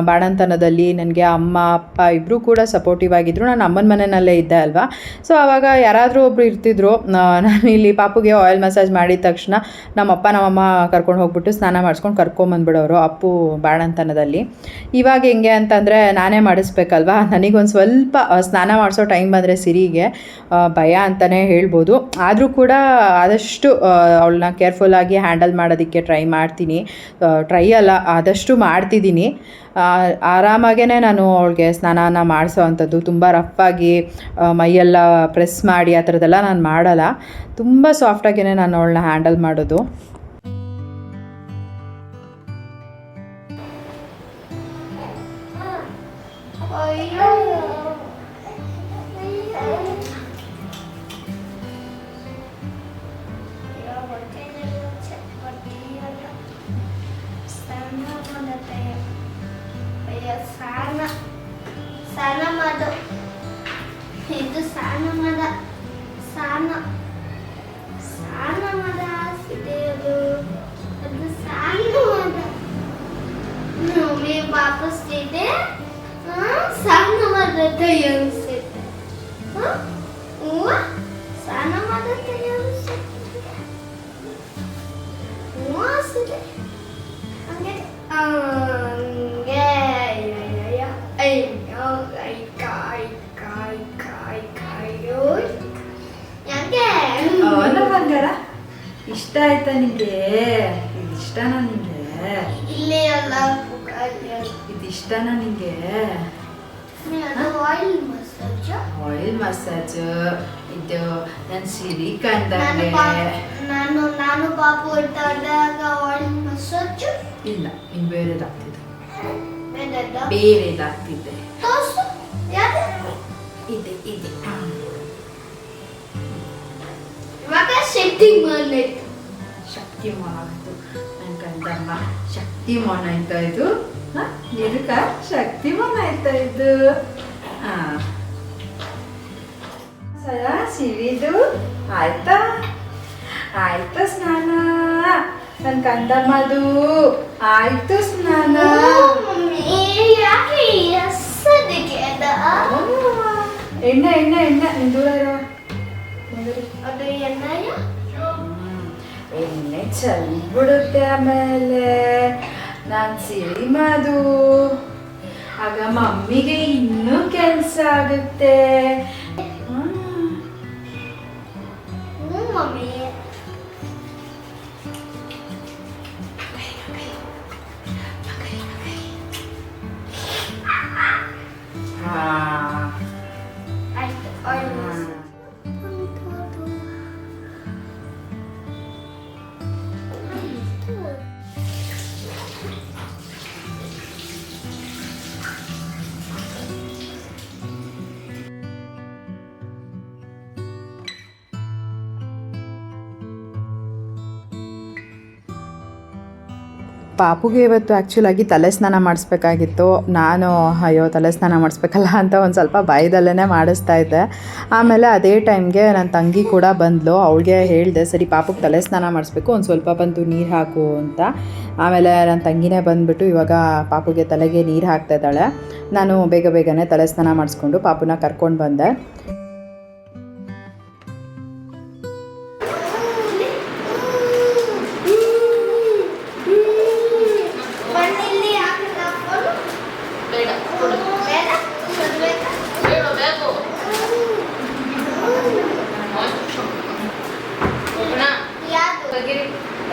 ಬಾಣಂತನದಲ್ಲಿ ನನಗೆ ಅಮ್ಮ ಅಪ್ಪ ಇಬ್ಬರೂ ಕೂಡ ಸಪೋರ್ಟಿವ್ ಆಗಿದ್ದರು. ನಾನು ಅಮ್ಮನ ಮನೆಯಲ್ಲೇ ಇದ್ದೆ ಅಲ್ವಾ, ಸೊ ಆವಾಗ ಯಾರಾದರೂ ಒಬ್ಬರು ಇರ್ತಿದ್ರು. ನಾನು ಇಲ್ಲಿ ಪಾಪುಗೆ ಆಯಿಲ್ ಮಸಾಜ್ ಮಾಡಿದ ತಕ್ಷಣ ನಮ್ಮಪ್ಪ ನಮ್ಮಮ್ಮ ಕರ್ಕೊಂಡು ಹೋಗ್ಬಿಟ್ಟು ಸ್ನಾನ ಮಾಡಿಸ್ಕೊಂಡು ಕರ್ಕೊಂಬಂದ್ಬಿಡೋರು ಅಪ್ಪು ಬಾಣಂತನದಲ್ಲಿ. ಇವಾಗ ಹೆಂಗೆ ಅಂತಂದರೆ ನಾನೇ ಮಾಡಿಸ್ಬೇಕಲ್ವಾ, ನನಗೊಂದು ಸ್ವಲ್ಪ ಸ್ನಾನ ಮಾಡಿಸೋ ಟೈಮ್ ಬಂದರೆ ಸಿರಿಗೆ ಭಯ ಅಂತಲೇ ಹೇಳ್ಬೋದು. ಆದರೂ ಕೂಡ ಆದಷ್ಟು ಅವಳನ್ನ ಕೇರ್ಫುಲ್ಲಾಗಿ ಹ್ಯಾಂಡಲ್ ಮಾಡೋದಕ್ಕೆ ಟ್ರೈ ಮಾಡ್ತೀನಿ. ಟ್ರೈ ಅಲ್ಲ, ಆದಷ್ಟು ಮಾಡ್ತಿದ್ದೀನಿ. ಆರಾಮಾಗೇ ನಾನು ಅವಳಿಗೆ ಸ್ನಾನ ಮಾಡಿಸೋ ಅಂಥದ್ದು, ತುಂಬ ರಫಾಗಿ ಮೈಯೆಲ್ಲ ಪ್ರೆಸ್ ಮಾಡಿ ಆ ಥರದ್ದೆಲ್ಲ ನಾನು ಮಾಡಲ್ಲ. ತುಂಬ ಸಾಫ್ಟಾಗೇ ನಾನು ಅವಳನ್ನ ಹ್ಯಾಂಡಲ್ ಮಾಡೋದು. ಸ್ನಾನ ಮಾಡು, ಇದು ಸ್ನಾನ ಮಾಡ, ಸ್ನಾನ ಆಸಿದೆ ಅದು, ಅದು ಸ್ನಾನ ಮಾಡ. ಮಮ್ಮಿ ವಾಪಸ್ತಿದೆ, ಸ್ನಾನ ಮಾಡತ್ತೆ ಅನ್ಸುತ್ತೆ. ಸ್ನಾನ ಮಾಡತ್ತೆ ಅನ್ಸುತ್ತೆ, ಆಸಿದೆ ಹಂಗೆ ಹಂಗೆ. ಬಂಗಾರ ಇಷ್ಟ ಆಯ್ತಾ ನಿಂಗೆ? ಇದು ಇಷ್ಟನಾ ನಿಂಗೆ? ಇಲ್ಲೇ ಅಲ್ಲ, ಇದು ಇಷ್ಟನಾ ನಿಂಗೆ? ಆಯಿಲ್ ಮಸಾಜ್, ಆಯಿಲ್ ಮಸಾಜ್ ಇದು ನನ್ನ ಸಿರಿ ಕಂದಂಗೆ. ನಾನು ಪಾಪು ಇಟ್ಟಾಗ ಆಯಿಲ್ ಮಸಾಜ್ ಇಲ್ಲ, ಇನ್ನು ಬೇರೆದಾಗ್ತಿದೆ, ಬೇಡ ಬೇರೆದಾಗ್ತಿದೆ. ತೋರ್ಸು, ಯಾಕೆ ಇದೆ ಇದೆ. ಇವಾಗ ಶಕ್ತಿಮಾನ್ ಆಯ್ತು, ಶಕ್ತಿಮಾನ್ ಆಯ್ತು ನನ್ನ ಕಂದಮ್ಮ. ಶಕ್ತಿಮಾನ್ ಆಯ್ತಾ ಇದು? ನಿರುಕ ಶಕ್ತಿಮಾನ್ ಆಯ್ತಾ ಇದು? ಸರ ಸಿರಿದು ಆಯ್ತಾ? ಆಯ್ತಾ ಸ್ನಾನ ನನ್ನ ಕಂದಮ್ಮದು? ಆಯ್ತು ಸ್ನಾನ. ಯಾಕೆ ಎಷ್ಟದಕ್ಕೆ ಎಣ್ಣೆ ಎಣ್ಣೆ ಎಣ್ಣೆ ನೀನು ದೂರ ಇರೋ. ಅದು ಎಣ್ಣೆಯ ಎಣ್ಣೆ ಚೆಲ್ಬಿಡುತ್ತೆ. ಆಮೇಲೆ ನಾನು ಸಿರಿ ಮಾಡು, ಆಗ ಮಮ್ಮಿಗೆ ಇನ್ನೂ ಕೆಲಸ ಆಗುತ್ತೆ. ಮಮ್ಮಿ ಆಯ್ತು, ಆಯಿಲ್ ಮಸಾಜ್. ಪಾಪುಗೆ ಇವತ್ತು ಆ್ಯಕ್ಚುಲಾಗಿ ತಲೆ ಸ್ನಾನ ಮಾಡಿಸ್ಬೇಕಾಗಿತ್ತು. ನಾನು ಅಯ್ಯೋ ತಲೆ ಸ್ನಾನ ಮಾಡಿಸ್ಬೇಕಲ್ಲ ಅಂತ ಒಂದು ಸ್ವಲ್ಪ ಭಯದಲ್ಲೇ ಮಾಡಿಸ್ತಾ ಇದ್ದೆ. ಆಮೇಲೆ ಅದೇ ಟೈಮ್ಗೆ ನನ್ನ ತಂಗಿ ಕೂಡ ಬಂದಳು. ಅವಳಿಗೆ ಹೇಳಿದೆ, ಸರಿ ಪಾಪುಗೆ ತಲೆ ಸ್ನಾನ ಮಾಡಿಸ್ಬೇಕು, ಒಂದು ಸ್ವಲ್ಪ ಬಂದು ನೀರು ಹಾಕು ಅಂತ. ಆಮೇಲೆ ನನ್ನ ತಂಗಿನೇ ಬಂದುಬಿಟ್ಟು ಇವಾಗ ಪಾಪುಗೆ ತಲೆಗೆ ನೀರು ಹಾಕ್ತಾ ಇದ್ದಾಳೆ. ನಾನು ಬೇಗನೆ ತಲೆ ಸ್ನಾನ ಮಾಡಿಸ್ಕೊಂಡು ಪಾಪುನ ಕರ್ಕೊಂಡು ಬಂದೆ.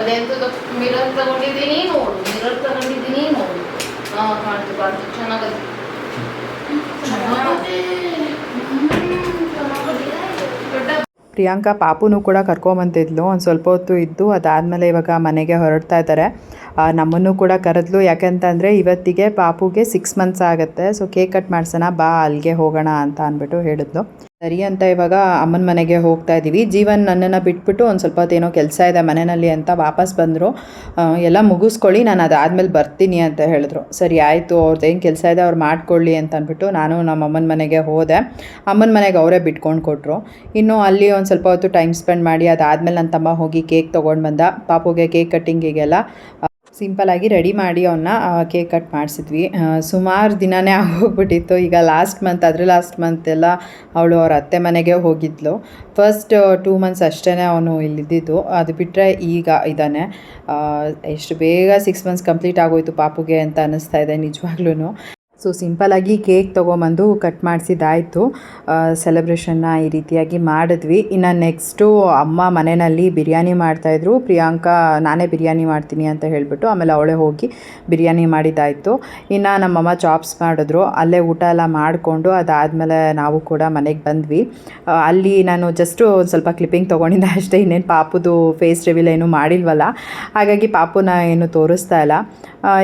ಅದೆಂತದ್ದು ಮಿರರ್ ತಗೊಂಡಿದ್ದೀನಿ ನೋಡು, ಕಾಣ್ತು ಚೆನ್ನಾಗದು. ಪ್ರಿಯಾಂಕಾ ಪಾಪುನೂ ಕೂಡ ಕರ್ಕೊಂಬಂತಿದ್ಲು. ಒಂದು ಸ್ವಲ್ಪ ಹೊತ್ತು ಇದ್ದು ಅದಾದಮೇಲೆ ಇವಾಗ ಮನೆಗೆ ಹೊರಡ್ತಾ ಇದ್ದಾರೆ. ನಮ್ಮನ್ನು ಕೂಡ ಕರೆದ್ಲು. ಯಾಕೆಂತಂದರೆ ಇವತ್ತಿಗೆ ಪಾಪುಗೆ 6 ಮಂತ್ಸ್ ಆಗುತ್ತೆ. ಸೊ ಕೇಕ್ ಕಟ್ ಮಾಡ್ಸೋಣ ಬಾ, ಅಲ್ಲಿಗೆ ಹೋಗೋಣ ಅಂತ ಅಂದ್ಬಿಟ್ಟು ಹೇಳಿದ್ಲು. ಸರಿ ಅಂತ ಇವಾಗ ಅಮ್ಮನ ಮನೆಗೆ ಹೋಗ್ತಾ ಇದ್ದೀವಿ. ಜೀವನ್ ನನ್ನನ್ನು ಬಿಟ್ಬಿಟ್ಟು ಒಂದು ಸ್ವಲ್ಪ ಹೊತ್ತೇನೋ ಕೆಲಸ ಇದೆ ಮನೆಯಲ್ಲಿ ಅಂತ ವಾಪಸ್ ಬಂದರು. ಎಲ್ಲ ಮುಗಿಸ್ಕೊಳ್ಳಿ, ನಾನು ಅದಾದಮೇಲೆ ಬರ್ತೀನಿ ಅಂತ ಹೇಳಿದ್ರು. ಸರಿ ಆಯಿತು, ಅವ್ರದ್ದು ಏನು ಕೆಲಸ ಇದೆ ಅವ್ರು ಮಾಡ್ಕೊಳ್ಳಿ ಅಂತ ಅಂದ್ಬಿಟ್ಟು ನಾನು ನಮ್ಮ ಅಮ್ಮನ ಮನೆಗೆ ಹೋದೆ. ಅಮ್ಮನ ಮನೆಗೆ ಅವರೇ ಬಿಟ್ಕೊಂಡು ಕೊಟ್ಟರು. ಇನ್ನು ಅಲ್ಲಿ ಒಂದು ಸ್ವಲ್ಪ ಹೊತ್ತು ಟೈಮ್ ಸ್ಪೆಂಡ್ ಮಾಡಿ ಅದಾದಮೇಲೆ ನನ್ನ ತಮ್ಮ ಹೋಗಿ ಕೇಕ್ ತೊಗೊಂಡು ಬಂದ. ಪಾಪುಗೆ ಕೇಕ್ ಕಟ್ಟಿಂಗಿಗೆಲ್ಲ ಸಿಂಪಲಾಗಿ ರೆಡಿ ಮಾಡಿ ಅವನ್ನ ಕೇಕ್ ಕಟ್ ಮಾಡಿಸಿದ್ವಿ. ಸುಮಾರು ದಿನವೇ ಆಗೋಗ್ಬಿಟ್ಟಿತ್ತು. ಈಗ ಲಾಸ್ಟ್ ಮಂತ್ ಎಲ್ಲ ಅವಳು ಅವ್ರ ಅತ್ತೆ ಮನೆಗೆ ಹೋಗಿದ್ಲು. ಫಸ್ಟ್ 2 ಮಂತ್ಸ್ ಅಷ್ಟೇ ಅವನು ಇಲ್ಲಿದ್ದಿದ್ದು. ಅದು ಬಿಟ್ಟರೆ ಈಗ ಇದ್ದಾನೆ. ಎಷ್ಟು ಬೇಗ 6 ಮಂತ್ಸ್ ಕಂಪ್ಲೀಟ್ ಆಗೋಯ್ತು ಪಾಪುಗೆ ಅಂತ ಅನ್ನಿಸ್ತಾ ಇದೆ ನಿಜವಾಗ್ಲೂ. ಸೊ ಸಿಂಪಲಾಗಿ ಕೇಕ್ ತೊಗೊಂಬಂದು ಕಟ್ ಮಾಡಿಸಿದ್ದಾಯಿತು. ಸೆಲೆಬ್ರೇಷನ್ನ ಈ ರೀತಿಯಾಗಿ ಮಾಡಿದ್ವಿ. ಇನ್ನು ನೆಕ್ಸ್ಟು ಅಮ್ಮ ಮನೆಯಲ್ಲಿ ಬಿರಿಯಾನಿ ಮಾಡ್ತಾಯಿದ್ರು. ಪ್ರಿಯಾಂಕಾ ನಾನೇ ಬಿರಿಯಾನಿ ಮಾಡ್ತೀನಿ ಅಂತ ಹೇಳಿಬಿಟ್ಟು ಆಮೇಲೆ ಅವಳೇ ಹೋಗಿ ಬಿರಿಯಾನಿ ಮಾಡಿದ್ದಾಯಿತು. ಇನ್ನು ನಮ್ಮಮ್ಮ ಚಾಪ್ಸ್ ಮಾಡಿದ್ರು. ಅಲ್ಲೇ ಊಟ ಎಲ್ಲ ಮಾಡಿಕೊಂಡು ಅದಾದಮೇಲೆ ನಾವು ಕೂಡ ಮನೆಗೆ ಬಂದ್ವಿ. ಅಲ್ಲಿ ನಾನು ಜಸ್ಟು ಒಂದು ಸ್ವಲ್ಪ ಕ್ಲಿಪ್ಪಿಂಗ್ ತೊಗೊಂಡಿದ್ದೆ ಅಷ್ಟೇ. ಇನ್ನೇನು ಪಾಪುದು ಫೇಸ್ ರಿವೀಲ್ ಏನೂ ಮಾಡಿಲ್ವಲ್ಲ, ಹಾಗಾಗಿ ಪಾಪುನ ಏನು ತೋರಿಸ್ತಾ ಇಲ್ಲ.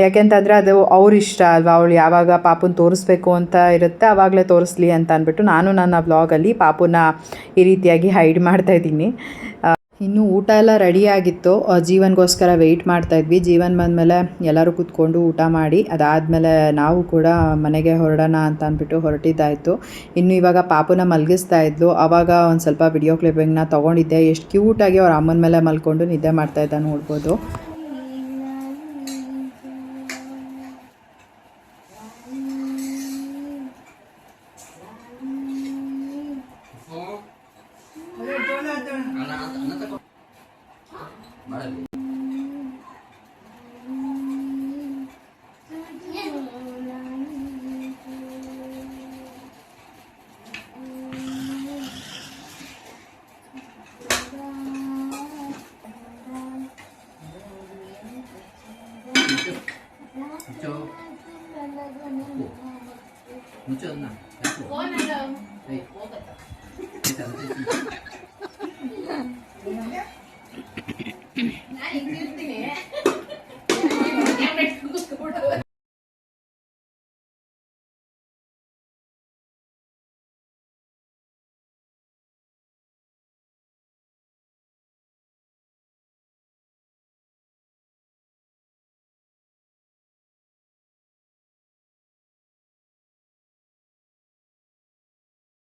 ಯಾಕೆಂತಂದರೆ ಅದು ಅವ್ರ ಇಷ್ಟ ಅಲ್ವಾ, ಅವಳು ಯಾವಾಗ ಪಾಪುನ ತೋರಿಸ್ಬೇಕು ಅಂತ ಇರುತ್ತೆ ಆವಾಗಲೇ ತೋರಿಸ್ಲಿ ಅಂತ ಅಂದ್ಬಿಟ್ಟು ನಾನು ನನ್ನ ಬ್ಲಾಗಲ್ಲಿ ಪಾಪುನ ಈ ರೀತಿಯಾಗಿ ಹೈಡ್ ಮಾಡ್ತಾಯಿದ್ದೀನಿ. ಇನ್ನು ಊಟ ಎಲ್ಲ ರೆಡಿಯಾಗಿತ್ತು. ಜೀವನ್ಗೋಸ್ಕರ ವೆಯ್ಟ್ ಮಾಡ್ತಾಯಿದ್ವಿ. ಜೀವನ್ ಬಂದಮೇಲೆ ಎಲ್ಲರೂ ಕೂತ್ಕೊಂಡು ಊಟ ಮಾಡಿ ಅದಾದಮೇಲೆ ನಾವು ಕೂಡ ಮನೆಗೆ ಹೊರಡೋಣ ಅಂತ ಅಂದ್ಬಿಟ್ಟು ಹೊರಟಿದ್ದಾಯಿತು. ಇನ್ನು ಇವಾಗ ಪಾಪುನ ಮಲಗಿಸ್ತಾ ಇದ್ಲು. ಆವಾಗ ಒಂದು ಸ್ವಲ್ಪ ವಿಡಿಯೋ ಕ್ಲಿಪ್ಪಿಂಗ್ನ ತೊಗೊಂಡಿದ್ದೆ. ಎಷ್ಟು ಕ್ಯೂಟಾಗಿ ಅವ್ರ ಅಮ್ಮನ ಮೇಲೆ ಮಲ್ಕೊಂಡು ನಿದ್ದೆ ಮಾಡ್ತಾಯಿದ್ದ ನೋಡ್ಬೋದು. ಫೋನ್ ಹೋಗತ್ತಾ